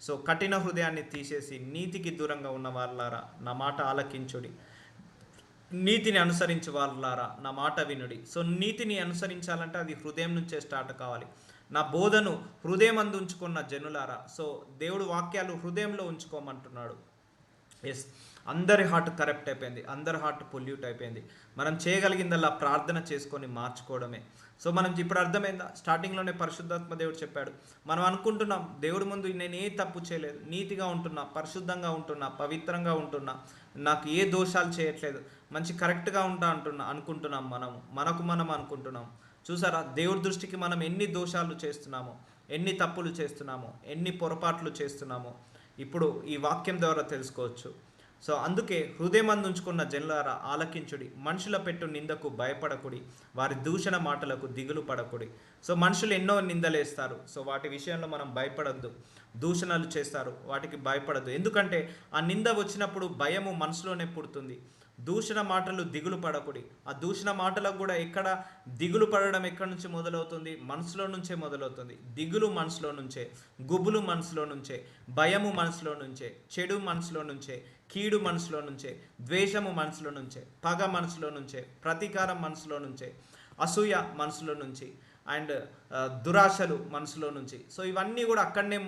సో కఠిన హృదయాన్ని తీసేసి నీతికి దూరంగా ఉన్న వాళ్ళారా నా మాట ఆలకించుడి, నీతిని అనుసరించే వాళ్ళారా నా మాట వినుడి. సో నీతిని అనుసరించాలంటే అది హృదయం నుంచే స్టార్ట్ కావాలి. నా బోధను హృదయం అందు ఉంచుకున్న జనులారా. సో దేవుడు వాక్యాలు హృదయంలో ఉంచుకోమంటున్నాడు. ఎస్, అందరి హార్ట్ కరప్ట్ అయిపోయింది, అందరి హార్ట్ పొల్యూట్ అయిపోయింది. మనం చేయగలిగిందల్లా ప్రార్థన చేసుకొని మార్చుకోవడమే. సో మనం ఇప్పుడు అర్థమైందా? స్టార్టింగ్లోనే పరిశుద్ధాత్మ దేవుడు చెప్పాడు. మనం అనుకుంటున్నాం దేవుడి ముందు నేను ఏ తప్పు చేయలేదు, నీతిగా ఉంటున్నా, పరిశుద్ధంగా ఉంటున్నా, పవిత్రంగా ఉంటున్నా, నాకు ఏ దోషాలు చేయట్లేదు, మంచి కరెక్ట్గా అనుకుంటున్నాం. మనం అనుకుంటున్నాం. చూసారా, దేవుడి దృష్టికి మనం ఎన్ని దోషాలు చేస్తున్నామో, ఎన్ని తప్పులు చేస్తున్నామో, ఎన్ని పొరపాట్లు చేస్తున్నామో ఇప్పుడు ఈ వాక్యం ద్వారా తెలుసుకోవచ్చు. సో అందుకే హృదయమందు ఉంచుకున్న జనులారా ఆలకించుడి, మనుషుల పెట్టు నిందకు భయపడకుడి, వారి దూషణ మాటలకు దిగులు పడకుడి. సో మనుషులు ఎన్నో నిందలేస్తారు, సో వాటి విషయంలో మనం భయపడద్దు. దూషణలు చేస్తారు, వాటికి భయపడద్దు. ఎందుకంటే ఆ నింద వచ్చినప్పుడు భయము మనసులోనే పుడుతుంది. దూషణ మాటలు దిగులు పడకుడి. ఆ దూషణ మాటలకు కూడా ఎక్కడ దిగులు పడడం ఎక్కడి నుంచి మొదలవుతుంది? మనసులో నుంచే మొదలవుతుంది. దిగులు మనసులో నుంచే, గుబులు మనసులో నుంచే, భయము మనసులో నుంచే, చెడు మనసులో నుంచే, కీడు మనసులో నుంచే, ద్వేషము మనసులో నుంచే, పగ మనసులో నుంచే, ప్రతీకారం మనసులో నుంచే, అసూయ మనసులో నుంచి, అండ్ దురాశలు మనసులో నుంచి. సో ఇవన్నీ కూడా అక్కడనే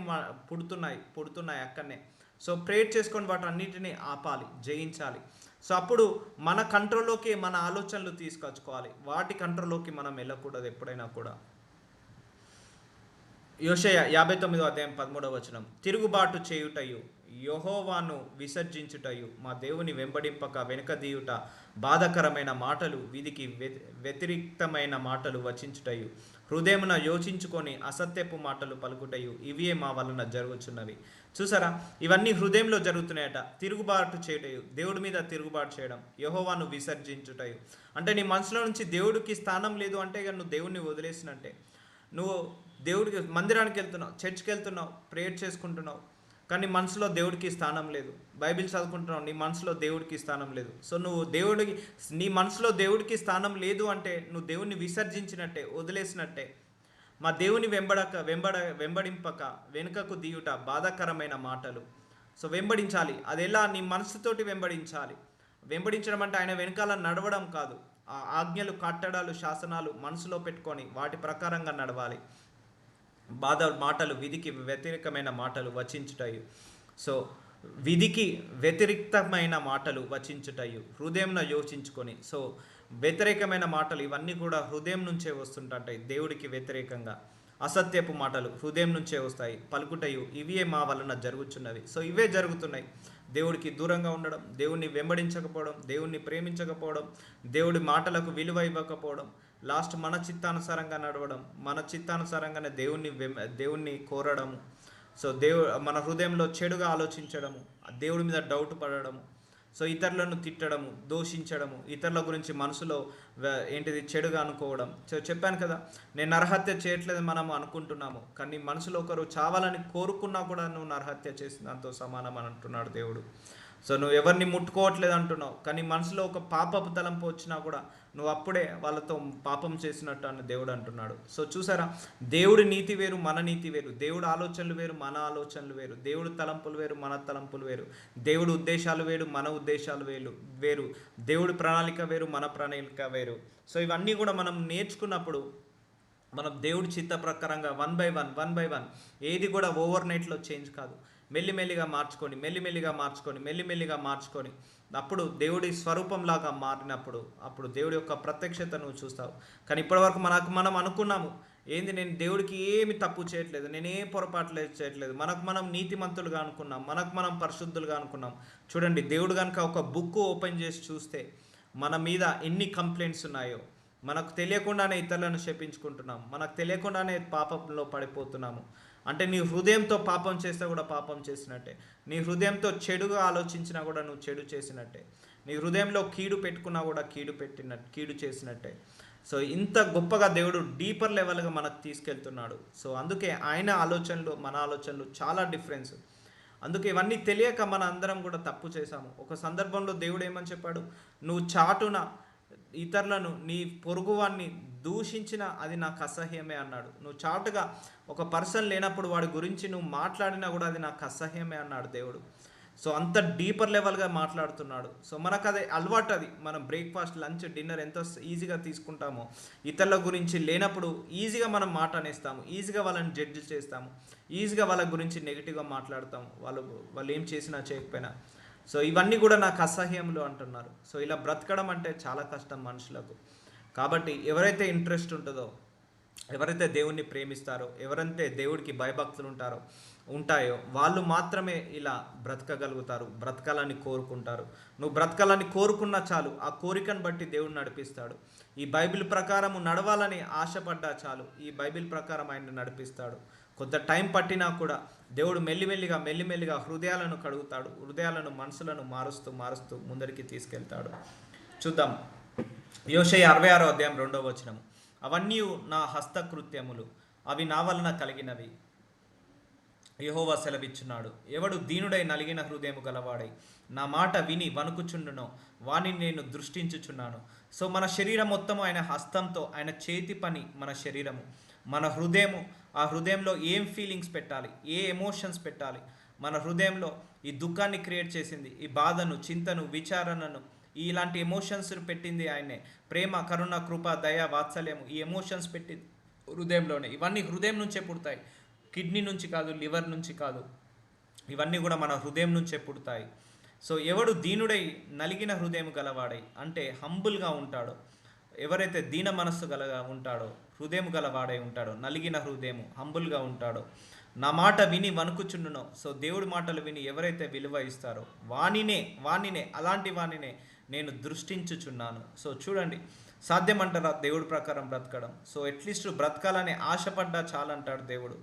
పుడుతున్నాయి అక్కడనే. సో ప్రేర్ చేసుకొని వాటి అన్నిటినీ ఆపాలి, జయించాలి. సో అప్పుడు మన కంట్రోల్లోకి మన ఆలోచనలు తీసుకొచ్చుకోవాలి, వాటి కంట్రోల్లోకి మనం వెళ్ళకూడదు ఎప్పుడైనా కూడా. యోషయ 59:13 తిరుగుబాటు చేయుటయు, యెహోవాను విసర్జించుటయు, మా దేవుని వెంబడింపక వెనుకదీయుట, బాధకరమైన మాటలు, వీధికి వ్యతిరిక్తమైన మాటలు వచించుటయు, హృదయమున యోచించుకొని అసత్యపు మాటలు పలుకుటయు, ఇవే మా వలన జరుగుచున్నవి. చూసారా, ఇవన్నీ హృదయంలో జరుగుతున్నాయట. తిరుగుబాటు చేయుటయు, దేవుడి మీద తిరుగుబాటు చేయడం, యెహోవాను విసర్జించుటయు అంటే నీ మనసులో నుంచి దేవుడికి స్థానం లేదు అంటే ఇక నువ్వు దేవుడిని వదిలేసినట్టే. నువ్వు దేవుడికి మందిరానికి వెళ్తున్నావు, చర్చ్కి వెళ్తున్నావు, ప్రేయర్ చేసుకుంటున్నావు, కానీ మనసులో దేవుడికి స్థానం లేదు. బైబిల్ చదువుకుంటున్నావు, నీ మనసులో దేవుడికి స్థానం లేదు. సో నువ్వు నీ మనసులో దేవుడికి స్థానం లేదు అంటే నువ్వు దేవుడిని విసర్జించినట్టే, వదిలేసినట్టే. మా దేవుని వెంబడింపక వెనుకకు దీయుట, బాధాకరమైన మాటలు. సో వెంబడించాలి. అది ఎలా? నీ మనసుతోటి వెంబడించాలి. వెంబడించడం అంటే ఆయన వెనకాల నడవడం కాదు. ఆ ఆజ్ఞలు, కట్టడాలు, శాసనాలు మనసులో పెట్టుకొని వాటి ప్రకారంగా నడవాలి. మాటలు, విధికి వ్యతిరేకమైన మాటలు వచించుటయు. సో విధికి వ్యతిరేకమైన మాటలు వచించుటయు, హృదయంలో యోచించుకొని. సో వ్యతిరేకమైన మాటలు ఇవన్నీ కూడా హృదయం నుంచే వస్తుంటాయి. దేవుడికి వ్యతిరేకంగా అసత్యపు మాటలు హృదయం నుంచే వస్తాయి, పలుకుటయు, ఇవే మా వలన జరుగుతున్నవి. సో ఇవే జరుగుతున్నాయి. దేవుడికి దూరంగా ఉండడం, దేవుణ్ణి వెంబడించకపోవడం, దేవుణ్ణి ప్రేమించకపోవడం, దేవుడి మాటలకు విలువ ఇవ్వకపోవడం, లాస్ట్ మన చిత్తానుసారంగా నడవడం, మన చిత్తానుసారంగానే దేవుణ్ణి కోరడము. సో మన హృదయంలో చెడుగా ఆలోచించడము, దేవుడి మీద డౌట్ పడడము, సో ఇతరులను తిట్టడము, దూషించడము, ఇతరుల గురించి మనసులో చెడుగా అనుకోవడం. సో చెప్పాను కదా, నేను నరహత్య చేయట్లేదు మనం అనుకుంటున్నాము, కానీ మనసులో ఒకరు చావాలని కోరుకున్నా కూడా నువ్వు నరహత్య చేసిన దాంతో సమానం అని అంటున్నాడు దేవుడు. సో నువ్వు ఎవరిని ముట్టుకోవట్లేదు అంటున్నావు, కానీ మనసులో ఒక పాపపు తలంపు వచ్చినా కూడా నువ్వు అప్పుడే వాళ్ళతో పాపం చేసినట్టు అని దేవుడు అంటున్నాడు. సో చూసారా, దేవుడి నీతి వేరు, మన నీతి వేరు. దేవుడు ఆలోచనలు వేరు, మన ఆలోచనలు వేరు. దేవుడు తలంపులు వేరు, మన తలంపులు వేరు. దేవుడు ఉద్దేశాలు వేరు, మన ఉద్దేశాలు వేరు. దేవుడి ప్రణాళిక వేరు, మన ప్రణాళిక వేరు. సో ఇవన్నీ కూడా మనం నేర్చుకున్నప్పుడు మనం దేవుడి చిత్త ప్రకారంగా వన్ బై వన్ ఏది కూడా ఓవర్ నైట్లో చేంజ్ కాదు. మెల్లిమెల్లిగా మార్చుకొని అప్పుడు దేవుడి స్వరూపంలాగా మారినప్పుడు అప్పుడు దేవుడి యొక్క ప్రత్యక్షత నువ్వు చూస్తావు. కానీ ఇప్పటివరకు మనం అనుకున్నాము, ఏంది, నేను దేవుడికి ఏమి తప్పు చేయట్లేదు, నేను ఏ పొరపాట్లు చేయట్లేదు, మనం నీతిమంతులుగా అనుకున్నాం, మనం పరిశుద్ధులుగా అనుకున్నాం. చూడండి, దేవుడు కనుక ఒక బుక్ ఓపెన్ చేసి చూస్తే మన మీద ఎన్ని కంప్లైంట్స్ ఉన్నాయో. మనకు తెలియకుండానే ఇతరులను శపించుకుంటున్నాం, మనకు తెలియకుండానే పాపంలో పడిపోతున్నాము. అంటే నీ హృదయంతో పాపం చేస్తే కూడా పాపం చేసినట్టే, నీ హృదయంతో చెడుగా ఆలోచించినా కూడా నువ్వు చెడు చేసినట్టే, నీ హృదయంలో కీడు పెట్టుకున్నా కూడా కీడు చేసినట్టే. సో ఇంత గొప్పగా దేవుడు డీపర్ లెవెల్గా మనకు తీసుకెళ్తున్నాడు. సో అందుకే ఆయన ఆలోచనలు మన ఆలోచనలు చాలా డిఫరెన్స్. అందుకే ఇవన్నీ తెలియక మన అందరం కూడా తప్పు చేశాము. ఒక సందర్భంలో దేవుడు ఏమని చెప్పాడు, నువ్వు చాటున ఇతరులను, నీ పొరుగువాన్ని దూషించిన అది నాకు అసహ్యమే అన్నాడు. నువ్వు చాటుగా ఒక పర్సన్ లేనప్పుడు వాడి గురించి నువ్వు మాట్లాడినా కూడా అది నాకు అసహ్యమే అన్నాడు దేవుడు. సో అంత డీపర్ లెవెల్గా మాట్లాడుతున్నాడు. సో మనకు అదే అలవాటు, అది మనం బ్రేక్ఫాస్ట్, లంచ్, డిన్నర్ ఎంతో ఈజీగా తీసుకుంటామో, ఇతరుల గురించి లేనప్పుడు ఈజీగా మనం మాట అనేస్తాము, ఈజీగా వాళ్ళని జడ్జి చేస్తాము, ఈజీగా వాళ్ళ గురించి నెగిటివ్గా మాట్లాడతాము, వాళ్ళు ఏం చేసినా చేయకపోయినా. సో ఇవన్నీ కూడా నాకు అసహ్యములు అంటున్నారు. సో ఇలా బ్రతకడం అంటే చాలా కష్టం మనుషులకు. కాబట్టి ఎవరైతే ఇంట్రెస్ట్ ఉంటుందో ఎవరైతే దేవుణ్ణి ప్రేమిస్తారో, ఎవరైతే దేవుడికి భయభక్తులు ఉంటాయో వాళ్ళు మాత్రమే ఇలా బ్రతకగలుగుతారు, బ్రతకాలని కోరుకుంటారు. నువ్వు బ్రతకాలని కోరుకున్నా చాలు, ఆ కోరికను బట్టి దేవుడు నడిపిస్తాడు. ఈ బైబిల్ ప్రకారం నడవాలని ఆశపడ్డా చాలు, ఈ బైబిల్ ప్రకారం ఆయన నడిపిస్తాడు. కొంత టైం పట్టినా కూడా దేవుడు మెల్లిమెల్లిగా హృదయాలను కడుగుతాడు, హృదయాలను మనసులను మారుస్తూ మారుస్తూ ముందరికి తీసుకెళ్తాడు. చూద్దాం యోషయ 66వ అధ్యాయం 2వ వచనం. అవన్నీ నా హస్తకృత్యములు, అవి నా వలన కలిగినవి, యెహోవా సెలవిచ్చున్నాడు. ఎవడు దీనుడై నలిగిన హృదయము గలవాడై నా మాట విని వణుకుచుండునో వానిని నేను దృష్టించుచున్నాను. సో మన శరీరం మొత్తం ఆయన హస్తంతో, ఆయన చేతి పని మన శరీరము, మన హృదయము. ఆ హృదయంలో ఏం ఫీలింగ్స్ పెట్టాలి, ఏ ఎమోషన్స్ పెట్టాలి, మన హృదయంలో ఈ దుఃఖాన్ని క్రియేట్ చేసింది, ఈ బాధను, చింతను, విచారణను, ఇలాంటి ఎమోషన్స్ పెట్టింది ఆయనే. ప్రేమ, కరుణ, కృప, దయ, వాత్సల్యము, ఈ ఎమోషన్స్ పెట్టింది హృదయంలోనే. ఇవన్నీ హృదయం నుంచే పుడతాయి, కిడ్నీ నుంచి కాదు, లివర్ నుంచి కాదు, ఇవన్నీ కూడా మన హృదయం నుంచే పుడతాయి. సో ఎవడు దీనుడై నలిగిన హృదయం గలవాడై, అంటే హంబుల్గా ఉంటాడో, ఎవరైతే దీన మనస్సు ఉంటాడో, హృదయం గలవాడై ఉంటాడో, నలిగిన హృదయము, హంబుల్గా ఉంటాడో, నా మాట విని వణుకుచుండునో. సో దేవుడి మాటలు విని ఎవరైతే విలువ ఇస్తారో వానినే అలాంటి వానినే నేను దృష్టించుచున్నాను. సో చూడండి, సాధ్యమంటారా దేవుడి ప్రకారం బ్రతకడం? సో అట్లీస్ట్ బ్రతకాలని ఆశపడ్డా చాలంటాడు దేవుడు.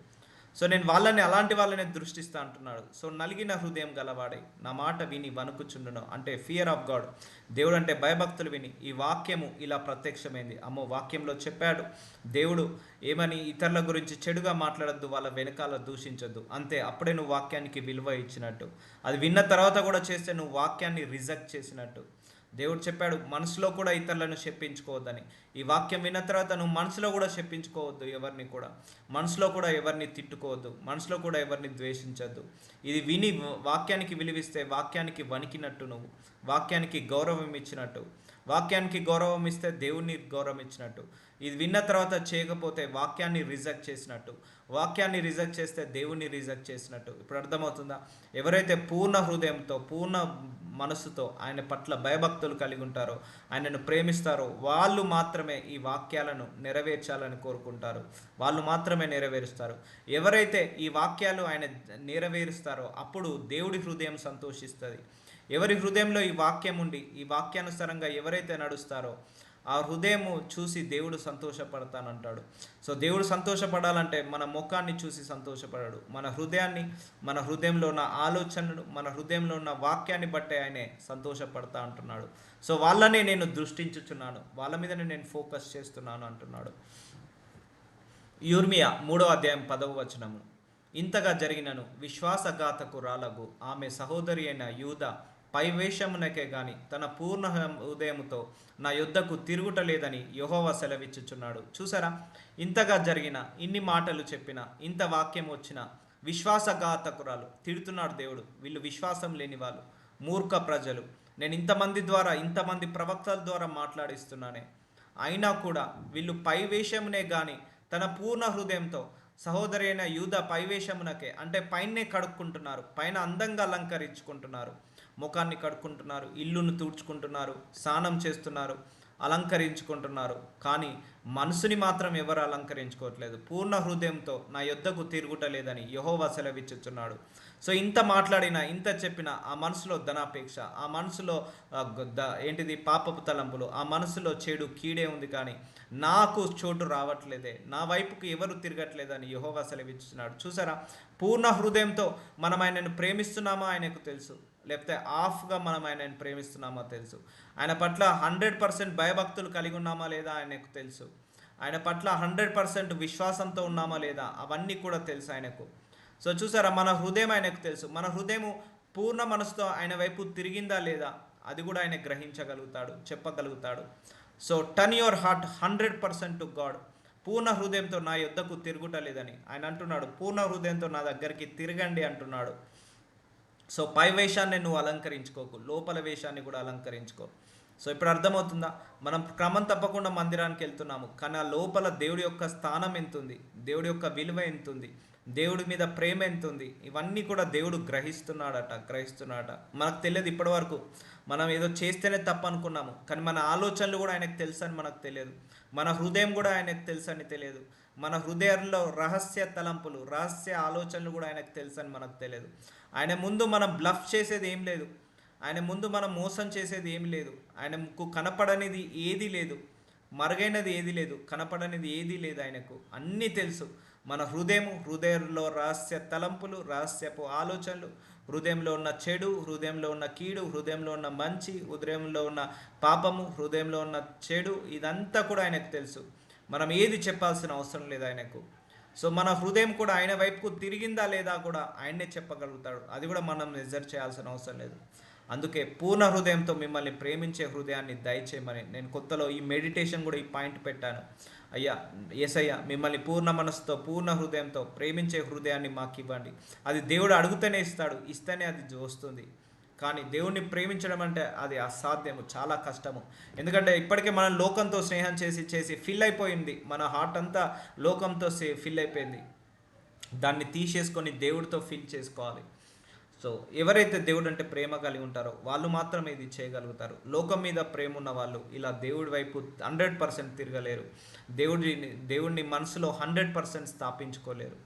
సో నేను అలాంటి వాళ్ళనే దృష్టిస్తా అంటున్నాడు. సో నలిగిన హృదయం గలవాడై నా మాట విని వణుకుచుండును, అంటే ఫియర్ ఆఫ్ గాడ్. దేవుడు అంటే భయభక్తులు విని. ఈ వాక్యము ఇలా ప్రత్యక్షమైంది. అమ్మో, వాక్యంలో చెప్పాడు దేవుడు ఏమని, ఇతరుల గురించి చెడుగా మాట్లాడద్దు, వాళ్ళ వెనకాల దూషించొద్దు, అంతే. అప్పుడే నువ్వు వాక్యానికి విలువ ఇచ్చినట్టు. అది విన్న తర్వాత కూడా చేస్తే నువ్వు వాక్యాన్ని రిజెక్ట్ చేసినట్టు. దేవుడు చెప్పాడు మనసులో కూడా ఇతరులను శప్పించుకోవద్దని. ఈ వాక్యం విన్న తర్వాత నువ్వు మనసులో కూడా శప్పించుకోవద్దు, ఎవరిని కూడా మనసులో కూడా ఎవరిని తిట్టుకోవద్దు, మనసులో కూడా ఎవరిని ద్వేషించద్దు. ఇది విని వాక్యానికి విలువిస్తే వాక్యానికి వణికినట్టు, నువ్వు వాక్యానికి గౌరవం ఇచ్చినట్టు. వాక్యానికి గౌరవం ఇస్తే దేవుణ్ణి గౌరవం ఇచ్చినట్టు. ఇది విన్న తర్వాత చేయకపోతే వాక్యాన్ని రిజెక్ట్ చేసినట్టు. వాక్యాన్ని రిజెక్ట్ చేస్తే దేవుణ్ణి రిజెక్ట్ చేసినట్టు. ఇప్పుడు అర్థమవుతుందా? ఎవరైతే పూర్ణ హృదయంతో, పూర్ణ మనసుతో ఆయన పట్ల భయభక్తులు కలిగి ఉంటారో, ఆయనను ప్రేమిస్తారో, వాళ్ళు మాత్రమే ఈ వాక్యాలను నెరవేర్చాలని కోరుకుంటారు, వాళ్ళు మాత్రమే నెరవేరుస్తారు. ఎవరైతే ఈ వాక్యాలు ఆయన నెరవేరుస్తారో అప్పుడు దేవుడి హృదయం సంతోషిస్తుంది. ఎవరి హృదయంలో ఈ వాక్యం ఉండి ఈ వాక్యానుసారంగా ఎవరైతే నడుస్తారో ఆ హృదయము చూసి దేవుడు సంతోషపడతానంటాడు. సో దేవుడు సంతోషపడాలంటే మన ముఖాన్ని చూసి సంతోషపడాడు, మన హృదయాన్ని, మన హృదయంలో ఉన్న ఆలోచనలు, మన హృదయంలో ఉన్న వాక్యాన్ని బట్టే ఆయనే సంతోషపడతా అంటున్నాడు. సో వాళ్ళనే నేను దృష్టించుచున్నాను, వాళ్ళ మీదనే నేను ఫోకస్ చేస్తున్నాను అంటున్నాడు. యిర్మీయా 3వ అధ్యాయం 10వ వచనము. ఇంతగా జరిగినను విశ్వాసఘాతకురాలగు ఆమె సహోదరి అయిన యూదా పైవేషమునకే గాని తన పూర్ణ హృదయముతో నా యుద్ధకు తిరుగుటలేదని యెహోవా సెలవిచ్చుచున్నాడు. చూసారా, ఇంతగా జరిగిన, ఇన్ని మాటలు చెప్పిన, ఇంత వాక్యం వచ్చిన విశ్వాసఘాతకురాలు తిడుతున్నాడు దేవుడు. వీళ్ళు విశ్వాసం లేని వాళ్ళు, మూర్ఖ ప్రజలు, నేను ఇంతమంది ప్రవక్తల ద్వారా మాట్లాడిస్తున్నానే, అయినా కూడా వీళ్ళు పైవేషమునే గాని తన పూర్ణ హృదయంతో, సహోదరి అయిన యూదా పైవేషమునకే, అంటే పైనే కడుక్కుంటున్నారు, పైన అందంగా అలంకరించుకుంటున్నారు, ముఖాన్ని కడుక్కుంటున్నారు, ఇల్లును తుడుచుకుంటున్నారు, స్నానం చేస్తున్నారు, అలంకరించుకుంటున్నారు, కానీ మనసుని మాత్రం ఎవరు అలంకరించుకోవట్లేదు. పూర్ణ హృదయంతో నా యొద్దకు తిరుగుటలేదని యెహోవా సెలవిచ్చుచున్నాడు. సో ఇంత మాట్లాడినా, ఇంత చెప్పినా ఆ మనసులో ధనాపేక్ష, ఆ మనసులో పాపపు తలంపులు, ఆ మనసులో చెడు కీడే ఉంది, కానీ నాకు చోటు రావట్లేదే, నా వైపుకు ఎవరు తిరగట్లేదని యెహోవా సెలవిచ్చుచున్నాడు. చూసారా, పూర్ణ హృదయంతో మనం ఆయనను ప్రేమిస్తున్నామో ఆయనకు తెలుసు, లేకపోతే ఆఫ్గా మనం ఆయనను ప్రేమిస్తున్నామో తెలుసు. ఆయన పట్ల 100% భయభక్తులు కలిగి ఉన్నామా లేదా ఆయనకు తెలుసు. ఆయన పట్ల 100% విశ్వాసంతో ఉన్నామా లేదా అవన్నీ కూడా తెలుసు ఆయనకు. సో చూసారా, మన హృదయం ఆయనకు తెలుసు. మన హృదయం పూర్ణ మనసుతో ఆయన వైపు తిరిగిందా లేదా అది కూడా ఆయన గ్రహించగలుగుతాడు, చెప్పగలుగుతాడు. So turn your heart 100% to God. పూర్ణ హృదయంతో నా యొద్దకు తిరుగుటలేదని ఆయన అంటున్నాడు. పూర్ణ హృదయంతో నా దగ్గరికి తిరగండి అంటున్నాడు. సో పై వేషాన్ని నువ్వు అలంకరించుకోకు, లోపల వేషాన్ని కూడా అలంకరించుకో. సో ఇప్పుడు అర్థమవుతుందా, మనం క్రమం తప్పకుండా మందిరానికి వెళ్తున్నాము, కానీ ఆ లోపల దేవుడి యొక్క స్థానం ఎంతుంది, దేవుడి యొక్క విలువ ఎంతుంది, దేవుడి మీద ప్రేమ ఎంతుంది, ఇవన్నీ కూడా దేవుడు గ్రహిస్తున్నాడట. మనకు తెలియదు ఇప్పటి వరకు. మనం ఏదో చేస్తేనే తప్పు అనుకున్నాము, కానీ మన ఆలోచనలు కూడా ఆయనకు తెలుసు అని మనకు తెలియదు, మన హృదయం కూడా ఆయనకు తెలుసు అని తెలియదు. మన హృదయంలో రహస్య తలంపులు, రహస్య ఆలోచనలు కూడా ఆయనకు తెలుసు అని మనకు తెలియదు. ఆయన ముందు మనం బ్లఫ్ చేసేది ఏం లేదు. ఆయన ముందు మనం మోసం చేసేది ఏమి లేదు. ఆయనకు కనపడనిది ఏది లేదు, మరుగైనది ఏది లేదు, కనపడనిది ఏది లేదు. ఆయనకు అన్నీ తెలుసు. మన హృదయంలో రహస్య తలంపులు, రహస్యపు ఆలోచనలు, హృదయంలో ఉన్న చెడు, హృదయంలో ఉన్న కీడు, హృదయంలో ఉన్న మంచి, హృదయంలో ఉన్న పాపము, హృదయంలో ఉన్న చెడు, ఇదంతా కూడా ఆయనకు తెలుసు. మనం ఏది చెప్పాల్సిన అవసరం లేదు ఆయనకు. సో మన హృదయం కూడా ఆయన వైపుకు తిరిగిందా లేదా కూడా ఆయన్నే చెప్పగలుగుతాడు. అది కూడా మనం మెజర్ చేయాల్సిన అవసరం లేదు. అందుకే పూర్ణ హృదయంతో మిమ్మల్ని ప్రేమించే హృదయాన్ని దయచేయమని నేను కొత్తలో ఈ మెడిటేషన్ కూడా ఈ పాయింట్ పెట్టాను. అయ్యా, యేసయ్య, మిమ్మల్ని పూర్ణ మనసుతో, పూర్ణ హృదయంతో ప్రేమించే హృదయాన్ని మాకు ఇవ్వండి. అది దేవుడు అడుగుతూనే ఇస్తాడు, ఇస్తేనే అది వస్తుంది. కానీ దేవుణ్ణి ప్రేమించడం అంటే అది అసాధ్యము, చాలా కష్టము. ఎందుకంటే ఇప్పటికే మనం లోకంతో స్నేహం చేసి చేసి ఫిల్ అయిపోయింది. మన హార్ట్ అంతా లోకంతో ఫిల్ అయిపోయింది. దాన్ని తీసేసుకొని దేవుడితో ఫిల్ చేసుకోవాలి. సో ఎవరైతే దేవుడు అంటే ప్రేమ కలిగి ఉంటారో వాళ్ళు మాత్రమే ఇది చేయగలుగుతారు. లోకం మీద ప్రేమ ఉన్న వాళ్ళు ఇలా దేవుడి వైపు 100% తిరగలేరు. దేవుడిని మనసులో 100% స్థాపించుకోలేరు.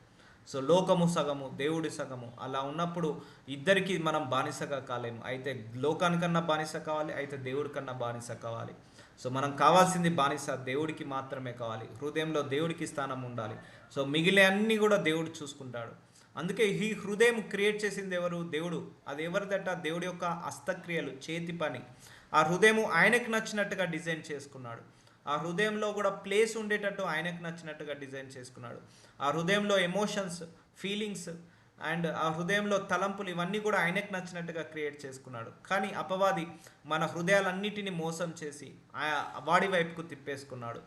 సో లోకము సగము, దేవుడి సగము, అలా ఉన్నప్పుడు ఇద్దరికి మనం బానిసగా కాలేము. అయితే లోకానికన్నా బానిస కావాలి, అయితే దేవుడి కన్నా బానిస కావాలి. సో మనం కావాల్సింది బానిస దేవుడికి మాత్రమే కావాలి. హృదయంలో దేవుడికి స్థానం ఉండాలి. సో మిగిలిన అన్నీ కూడా దేవుడు చూసుకుంటాడు. అందుకే ఈ హృదయం క్రియేట్ చేసింది ఎవరు? దేవుడు. అది ఎవరిదట? దేవుడి యొక్క హస్తక్రియలు, చేతి పని. ఆ హృదయం ఆయనకు నచ్చినట్టుగా డిజైన్ చేసుకున్నాడు. ఆ హృదయంలో కూడా ప్లేస్ ఉండేటట్టు ఆయనకు నచ్చినట్టుగా డిజైన్ చేసుకున్నాడు. ఆ హృదయంలో ఎమోషన్స్, ఫీలింగ్స్ అండ్ ఆ హృదయంలో తలంపులు, ఇవన్నీ కూడా ఆయనకు నచ్చినట్టుగా క్రియేట్ చేసుకున్నాడు. కానీ అపవాది మన హృదయాలన్నిటిని మోసం చేసి వాడి వైపుకు తిప్పేసుకున్నాడు.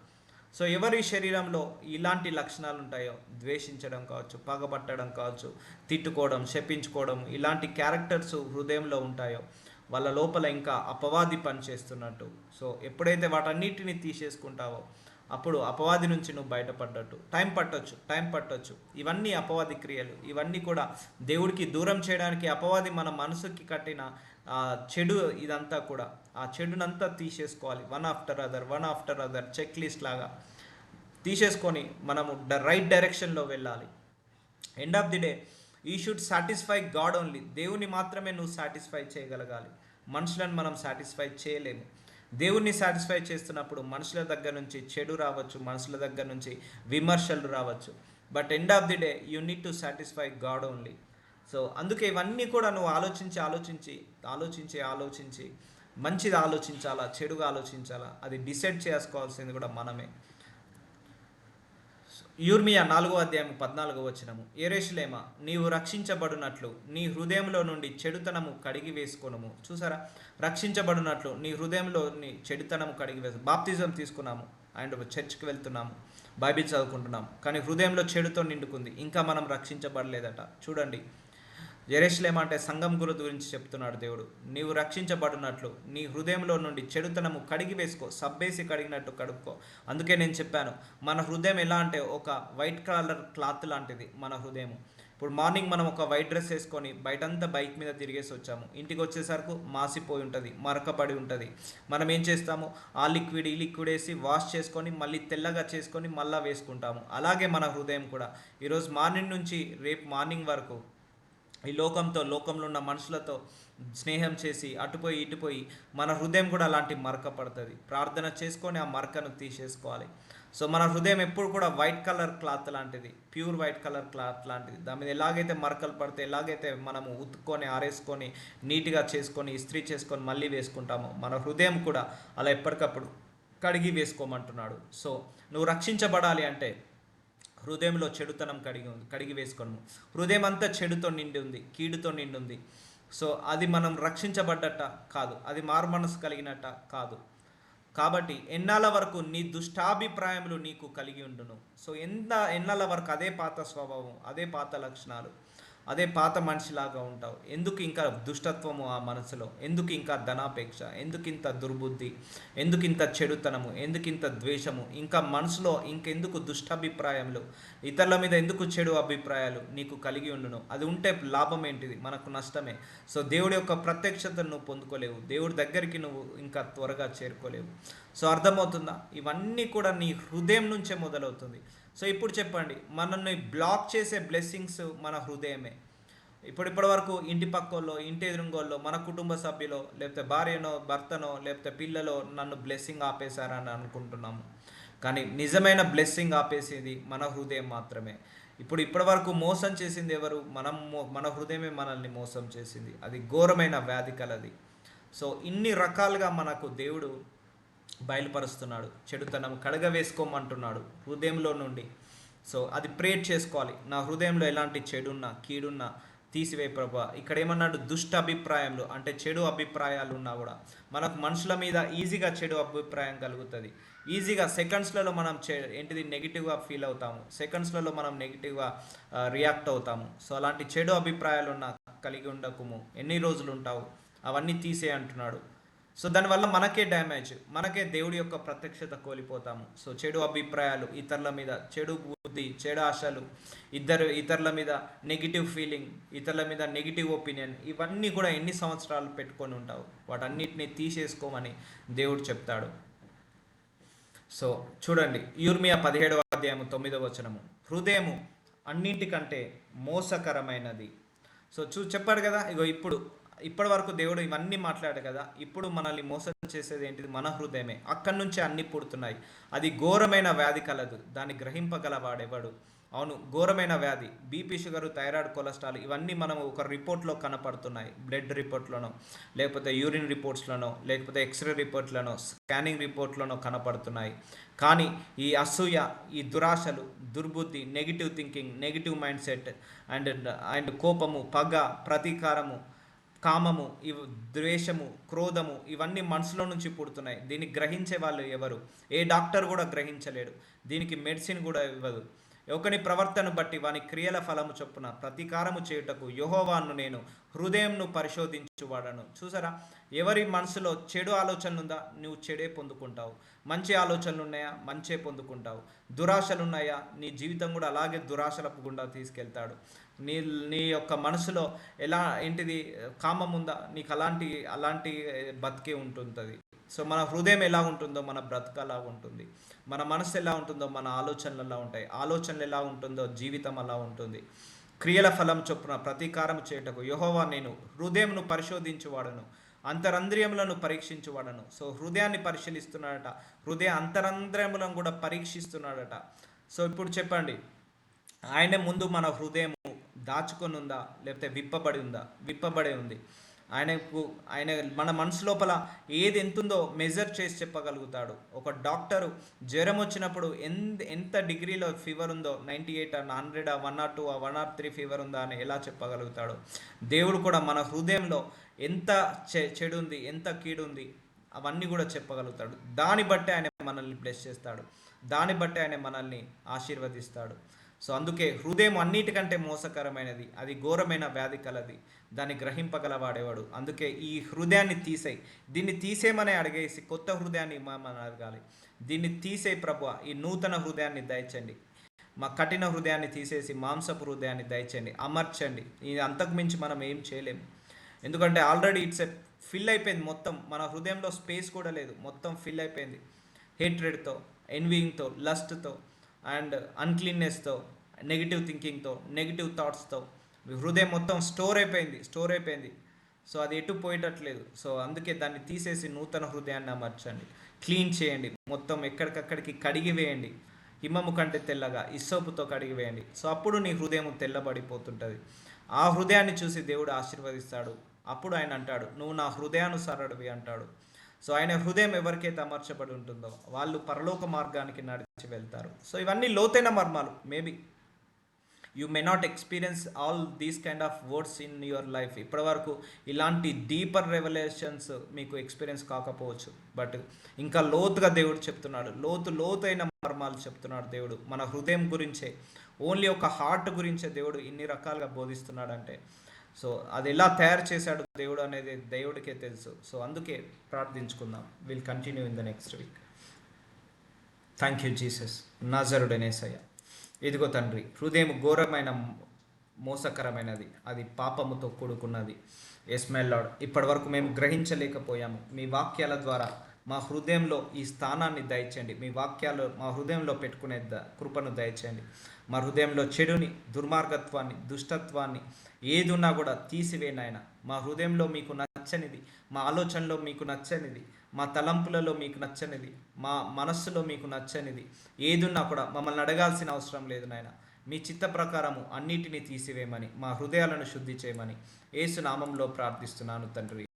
సో ఎవరి శరీరంలో ఇలాంటి లక్షణాలు ఉంటాయో, ద్వేషించడం కావచ్చు, పగబట్టడం కావచ్చు, తిట్టుకోవడం, శపించుకోవడం, ఇలాంటి క్యారెక్టర్స్ హృదయంలో ఉంటాయో వాళ్ళ లోపల ఇంకా అపవాది పని చేస్తున్నట్టు. సో ఎప్పుడైతే వాటన్నిటిని తీసేసుకుంటావో అప్పుడు అపవాది నుంచి నువ్వు బయటపడ్డట్టు. టైం పట్టొచ్చు. ఇవన్నీ అపవాది క్రియలు. ఇవన్నీ కూడా దేవుడికి దూరం చేయడానికి అపవాది మన మనసుకి కట్టిన చెడు. ఇదంతా కూడా ఆ చెడునంతా తీసేసుకోవాలి. One after other check list లాగా తీసేసుకొని మనము రైట్ డైరెక్షన్లో వెళ్ళాలి. End of the day you should satisfy God only. దేవుని మాత్రమే నువ్వు సాటిస్ఫై చేయగలగాలి. మనుషులను మనం సాటిస్ఫై చేయలేము. దేవుణ్ణి సాటిస్ఫై చేస్తున్నప్పుడు మనుషుల దగ్గర నుంచి చెడు రావచ్చు, మనుషుల దగ్గర నుంచి విమర్శలు రావచ్చు. But end of the day you need to satisfy God only. So అందుకే ఇవన్నీ కూడా నువ్వు ఆలోచించి మంచిది ఆలోచించాలా, చెడుగా ఆలోచించాలా, అది డిసైడ్ చేసుకోవాల్సింది కూడా మనమే. యిర్మీయా 4:14 యెరూషలేమా, నీవు రక్షించబడినట్లు నీ హృదయంలో నుండి చెడుతనము కడిగి వేసుకొనుము. చూసారా, రక్షించబడినట్లు నీ హృదయంలో నీ చెడుతనము కడిగి వేసు. బాప్తిజం తీసుకున్నాము అండ్ చర్చ్కి వెళ్తున్నాము, బైబిల్ చదువుకుంటున్నాము, కానీ హృదయంలో చెడుతో నిండుకుంది. ఇంకా మనం రక్షించబడలేదట. చూడండి, యెరూషలేం అంటే సంఘం గురించి చెప్తున్నాడు దేవుడు. నీవు రక్షించబడినట్లు నీ హృదయంలో నుండి చెడుతనము కడిగి వేసుకో, సబ్బేసి కడిగినట్టు కడుక్కో. అందుకే నేను చెప్పాను, మన హృదయం ఎలా అంటే ఒక వైట్ కలర్ క్లాత్ లాంటిది మన హృదయం. ఇప్పుడు మార్నింగ్ మనం ఒక వైట్ డ్రెస్ వేసుకొని బయటంతా బైక్ మీద తిరిగేసి వచ్చాము, ఇంటికి వచ్చేసరికి మాసిపోయి ఉంటుంది, మరకపడి ఉంటుంది. మనం ఏం చేస్తాము? ఆ లిక్విడ్ ఈ లిక్విడ్ వేసి వాష్ చేసుకొని మళ్ళీ తెల్లగా చేసుకొని మళ్ళీ వేసుకుంటాము. అలాగే మన హృదయం కూడా ఈరోజు మార్నింగ్ నుంచి రేపు మార్నింగ్ వరకు ఈ లోకంలో ఉన్న మనుషులతో స్నేహం చేసి అటుపోయి ఇటుపోయి మన హృదయం కూడా అలాంటి మరక పడుతుంది. ప్రార్థన చేసుకొని ఆ మరకను తీసేసుకోవాలి. సో మన హృదయం ఎప్పుడు కూడా వైట్ కలర్ క్లాత్ లాంటిది, ప్యూర్ వైట్ కలర్ క్లాత్ లాంటిది. దాని మీద ఎలాగైతే మరకలు పడితే, ఎలాగైతే మనము ఉతుక్కొని ఆరేసుకొని నీట్గా చేసుకొని ఇస్త్రీ చేసుకొని మళ్ళీ వేసుకుంటామో, మన హృదయం కూడా అలా ఎప్పటికప్పుడు కడిగి వేసుకోమంటున్నాడు. సో నువ్వు రక్షించబడాలి అంటే హృదయంలో చెడుతనం కడిగి వేసుకోను. హృదయం అంతా చెడుతో నిండి ఉంది, కీడుతో నిండి ఉంది. సో అది మనం రక్షించబడ్డట కాదు, అది మారుమనసు కలిగినట్ట కాదు. కాబట్టి ఎన్నాళ్ళ వరకు నీ దుష్టాభిప్రాయములు నీకు కలిగి ఉండును. సో ఎన్నాళ్ళ వరకు అదే పాత స్వభావం, అదే పాత లక్షణాలు, అదే పాత మనిషిలాగా ఉంటావు. ఎందుకు ఇంకా దుష్టత్వము ఆ మనసులో? ఎందుకు ఇంకా ధనాపేక్ష? ఎందుకు ఇంత దుర్బుద్ధి? ఎందుకు ఇంత చెడుతనము? ఎందుకు ఇంత ద్వేషము? ఇంకా మనసులో ఇంకెందుకు దుష్టాభిప్రాయములు? ఇతరుల మీద ఎందుకు చెడు అభిప్రాయాలు నీకు కలిగి ఉండును? అది ఉంటే లాభం ఏంటిది? మనకు నష్టమే. సో దేవుడి యొక్క ప్రత్యక్షతను నువ్వు పొందుకోలేవు, దేవుడి దగ్గరికి నువ్వు ఇంకా త్వరగా చేరుకోలేవు. సో అర్థమవుతుందా? ఇవన్నీ కూడా నీ హృదయం నుంచే మొదలవుతుంది. సో ఇప్పుడు చెప్పండి, మనల్ని బ్లాక్ చేసే బ్లెస్సింగ్స్ మన హృదయమే. ఇప్పటి వరకు ఇంటి పక్కోళ్ళో, ఇంటి ఎదురుంగోళ్ళో, మన కుటుంబ సభ్యులో, లేకపోతే భార్యనో, భర్తనో, లేకపోతే పిల్లలో నన్ను బ్లెస్సింగ్ ఆపేశారని అనుకుంటున్నాము. కానీ నిజమైన బ్లెస్సింగ్ ఆపేసేది మన హృదయం మాత్రమే. ఇప్పటి వరకు మోసం చేసింది ఎవరు? మన హృదయమే మనల్ని మోసం చేసింది. అది ఘోరమైన వ్యాధి కలది. సో ఇన్ని రకాలుగా మనకు దేవుడు బయలుపరుస్తున్నాడు. చెడుతనం కడగవేసుకోమంటున్నాడు హృదయంలో నుండి. సో అది ప్రేర్ చేసుకోవాలి. నా హృదయంలో ఎలాంటి చెడున్నా, కీడున్నా తీసివేయి ప్రభా. ఇక్కడ ఏమన్నాడు? దుష్ట అభిప్రాయంలో, అంటే చెడు అభిప్రాయాలు ఉన్నా కూడా, మనకు మనుషుల మీద ఈజీగా చెడు అభిప్రాయం కలుగుతుంది. ఈజీగా సెకండ్స్లలో మనం ఏంటిది నెగిటివ్గా ఫీల్ అవుతాము, సెకండ్స్లలో మనం నెగిటివ్గా రియాక్ట్ అవుతాము. సో అలాంటి చెడు అభిప్రాయాలు ఉన్న కలిగి ఉండకుము. ఎన్ని రోజులు ఉంటావు? అవన్నీ తీసే అంటున్నాడు. సో దానివల్ల మనకే డ్యామేజ్, మనకే దేవుడి యొక్క ప్రత్యక్షత కోల్పోతాము. సో చెడు అభిప్రాయాలు, ఇతరుల మీద చెడు బుద్ధి, చెడు ఆశలు, ఇతరుల మీద నెగిటివ్ ఫీలింగ్, ఇతరుల మీద నెగిటివ్ ఒపీనియన్, ఇవన్నీ కూడా ఎన్ని సంవత్సరాలు పెట్టుకొని ఉంటావు? వాటన్నిటిని తీసేసుకోమని దేవుడు చెప్తాడు. సో చూడండి, యిర్మీయా 17వ అధ్యాయము 9వ వచనము, హృదయము అన్నింటికంటే మోసకరమైనది. సో చెప్పాడు కదా, ఇగో ఇప్పటి వరకు దేవుడు ఇవన్నీ మాట్లాడాడు కదా, ఇప్పుడు మనల్ని మోసం చేసేది ఏంటిది? మన హృదయమే. అక్కడి నుంచే అన్ని పుడుతున్నాయి. అది ఘోరమైన వ్యాధి కలదు, దాన్ని గ్రహింపగలవాడెవడు? అవును, ఘోరమైన వ్యాధి. బీపీ, షుగరు, థైరాయిడ్, కొలెస్ట్రాల్, ఇవన్నీ మనం ఒక రిపోర్ట్లో కనపడుతున్నాయి. బ్లడ్ రిపోర్ట్లోనో, లేకపోతే యూరిన్ రిపోర్ట్స్లోనో, లేకపోతే ఎక్స్రే రిపోర్ట్లోనో, స్కానింగ్ రిపోర్ట్లోనో కనపడుతున్నాయి. కానీ ఈ అసూయ, ఈ దురాశలు, దుర్బుద్ధి, negative thinking, negative mindset, and కోపము, పగ, ప్రతీకారము, కామము, ద్వేషము, క్రోధము, ఇవన్నీ మనసులో నుంచి పుడుతున్నాయి. దీన్ని గ్రహించే వాళ్ళు ఎవరు? ఏ డాక్టర్ కూడా గ్రహించలేడు. దీనికి మెడిసిన్ కూడా ఇవ్వదు. ఒకని ప్రవర్తన బట్టి వాని క్రియల ఫలము చొప్పున ప్రతీకారము చేయుటకు యెహోవాను నేను హృదయంను పరిశోధించువాడను. చూసారా, ఎవరి మనసులో చెడు ఆలోచనలు ఉందా, నువ్వు చెడే పొందుకుంటావు. మంచి ఆలోచనలు ఉన్నాయా, మంచే పొందుకుంటావు. దురాశలు ఉన్నాయా, నీ జీవితం కూడా అలాగే దురాశలకు గుండా తీసుకెళ్తాడు. నీ యొక్క మనసులో ఏంటిది కామం ఉందా, నీకు అలాంటి బతికే ఉంటుంటుంది. సో మన హృదయం ఎలా ఉంటుందో మన బ్రతుకు అలా ఉంటుంది. మన మనసు ఎలా ఉంటుందో మన ఆలోచనలు ఎలా ఉంటాయి. ఆలోచనలు ఎలా ఉంటుందో జీవితం అలా ఉంటుంది. క్రియల ఫలం చొప్పున ప్రతీకారం చేయుటకు యెహోవా నేను హృదయంను పరిశోధించువాడను, అంతరంద్రియములను పరీక్షించువాడను. సో హృదయాన్ని పరిశీలిస్తున్నాడట, హృదయ అంతరంద్రియములను కూడా పరీక్షిస్తున్నాడట. సో ఇప్పుడు చెప్పండి, ఆయన ముందు మన హృదయం దాచుకొని ఉందా, లేకపోతే విప్పబడి ఉంది? ఆయన మన మనసు లోపల ఏది ఎంతుందో మెజర్ చేసి చెప్పగలుగుతాడు. ఒక డాక్టరు జ్వరం వచ్చినప్పుడు ఎంత డిగ్రీలో ఫీవర్ ఉందో, 98, 100, 102, 103 ఫీవర్ ఉందా అని ఎలా చెప్పగలుగుతాడు? దేవుడు కూడా మన హృదయంలో ఎంత చెడు ఉంది, ఎంత కీడు ఉంది, అవన్నీ కూడా చెప్పగలుగుతాడు. దాన్ని బట్టి ఆయన మనల్ని బ్లెస్ చేస్తాడు, దాన్ని బట్టి ఆయన మనల్ని ఆశీర్వదిస్తాడు. సో అందుకే హృదయం అన్నిటికంటే మోసకరమైనది, అది ఘోరమైన వ్యాధి కలది, దాన్ని గ్రహింపగలవాడేవాడు. అందుకే ఈ హృదయాన్ని తీసేయి, దీన్ని తీసేయమని అడిగేసి కొత్త హృదయాన్ని మనం అడగాలి. దీన్ని తీసే ప్రభువా, ఈ నూతన హృదయాన్ని దయచండి, మా కఠిన హృదయాన్ని తీసేసి మాంసపు హృదయాన్ని దయచండి, అమర్చండి. ఇది అంతకు మించి మనం ఏం చేయలేము. ఎందుకంటే ఆల్రెడీ ఫిల్ అయిపోయింది మొత్తం. మన హృదయంలో స్పేస్ కూడా లేదు, మొత్తం ఫిల్ అయిపోయింది హేట్రెడ్తో, ఎన్వియింగ్తో, లస్ట్తో, అండ్ అన్క్లీన్నెస్తో, నెగిటివ్ థింకింగ్తో, నెగిటివ్ థాట్స్తో హృదయం మొత్తం స్టోర్ అయిపోయింది. సో అది ఎటు పోయేటట్లేదు. సో అందుకే దాన్ని తీసేసి నూతన హృదయాన్ని అమర్చండి, క్లీన్ చేయండి, మొత్తం ఎక్కడికక్కడికి కడిగి వేయండి. హిమము కంటే తెల్లగా ఇస్సోపుతో కడిగి వేయండి. సో అప్పుడు నీ హృదయం తెల్లబడిపోతుంటుంది. ఆ హృదయాన్ని చూసి దేవుడు ఆశీర్వదిస్తాడు. అప్పుడు ఆయన అంటాడు, నువ్వు నా హృదయానుసారుడివి అంటాడు. సో ఆయన హృదయం ఎవరికైతే అమర్చబడి ఉంటుందో వాళ్ళు పరలోక మార్గానికి నడిచి వెళ్తారు. సో ఇవన్నీ లోతైన మర్మాలు. Maybe you may not experience all these kind of words in your life. ఇప్పటి వరకు ఇలాంటి డీపర్ రెవల్యూషన్స్ మీకు ఎక్స్పీరియన్స్ కాకపోవచ్చు, బట్ ఇంకా లోతుగా దేవుడు చెప్తున్నాడు, లోతైన మర్మాలు చెప్తున్నాడు దేవుడు. మన హృదయం గురించే, ఓన్లీ ఒక హార్ట్ గురించే దేవుడు ఇన్ని రకాలుగా బోధిస్తున్నాడంటే, సో అది ఎలా తయారు చేశాడు దేవుడు అనేది దేవుడికే తెలుసు. సో అందుకే ప్రార్థించుకుందాం. Will continue in the next week. Thank you Jesus, నజరుడైన యేసయ్య. ఇదిగో తండ్రి, హృదయం ఘోరమైన మోసకరమైనది, అది పాపముతో కూడుకున్నది. ఎస్ మై లార్డ్, ఇప్పటి వరకు మేము గ్రహించలేకపోయాము. మీ వాక్యాల ద్వారా మా హృదయంలో ఈ స్థానాన్ని దయచేయండి. మీ వాక్యాలు మా హృదయంలో పెట్టుకునే కృపను దయచేయండి. మా హృదయంలో చెడుని, దుర్మార్గత్వాన్ని, దుష్టత్వాన్ని ఏది ఉన్నా కూడా తీసివేయండి ఆయన. మా హృదయంలో మీకు నచ్చనిది, మా ఆలోచనలో మీకు నచ్చనిది, మా తలంపులలో మీకు నచ్చనిది, మా మనస్సులో మీకు నచ్చనిది ఏది ఉన్నా కూడా మమ్మల్ని అడగాల్సిన అవసరం లేదు నాయన. మీ చిత్త ప్రకారము అన్నిటినీ తీసివేయమని, మా హృదయాలను శుద్ధి చేయమని యేసు నామంలో ప్రార్థిస్తున్నాను తండ్రి.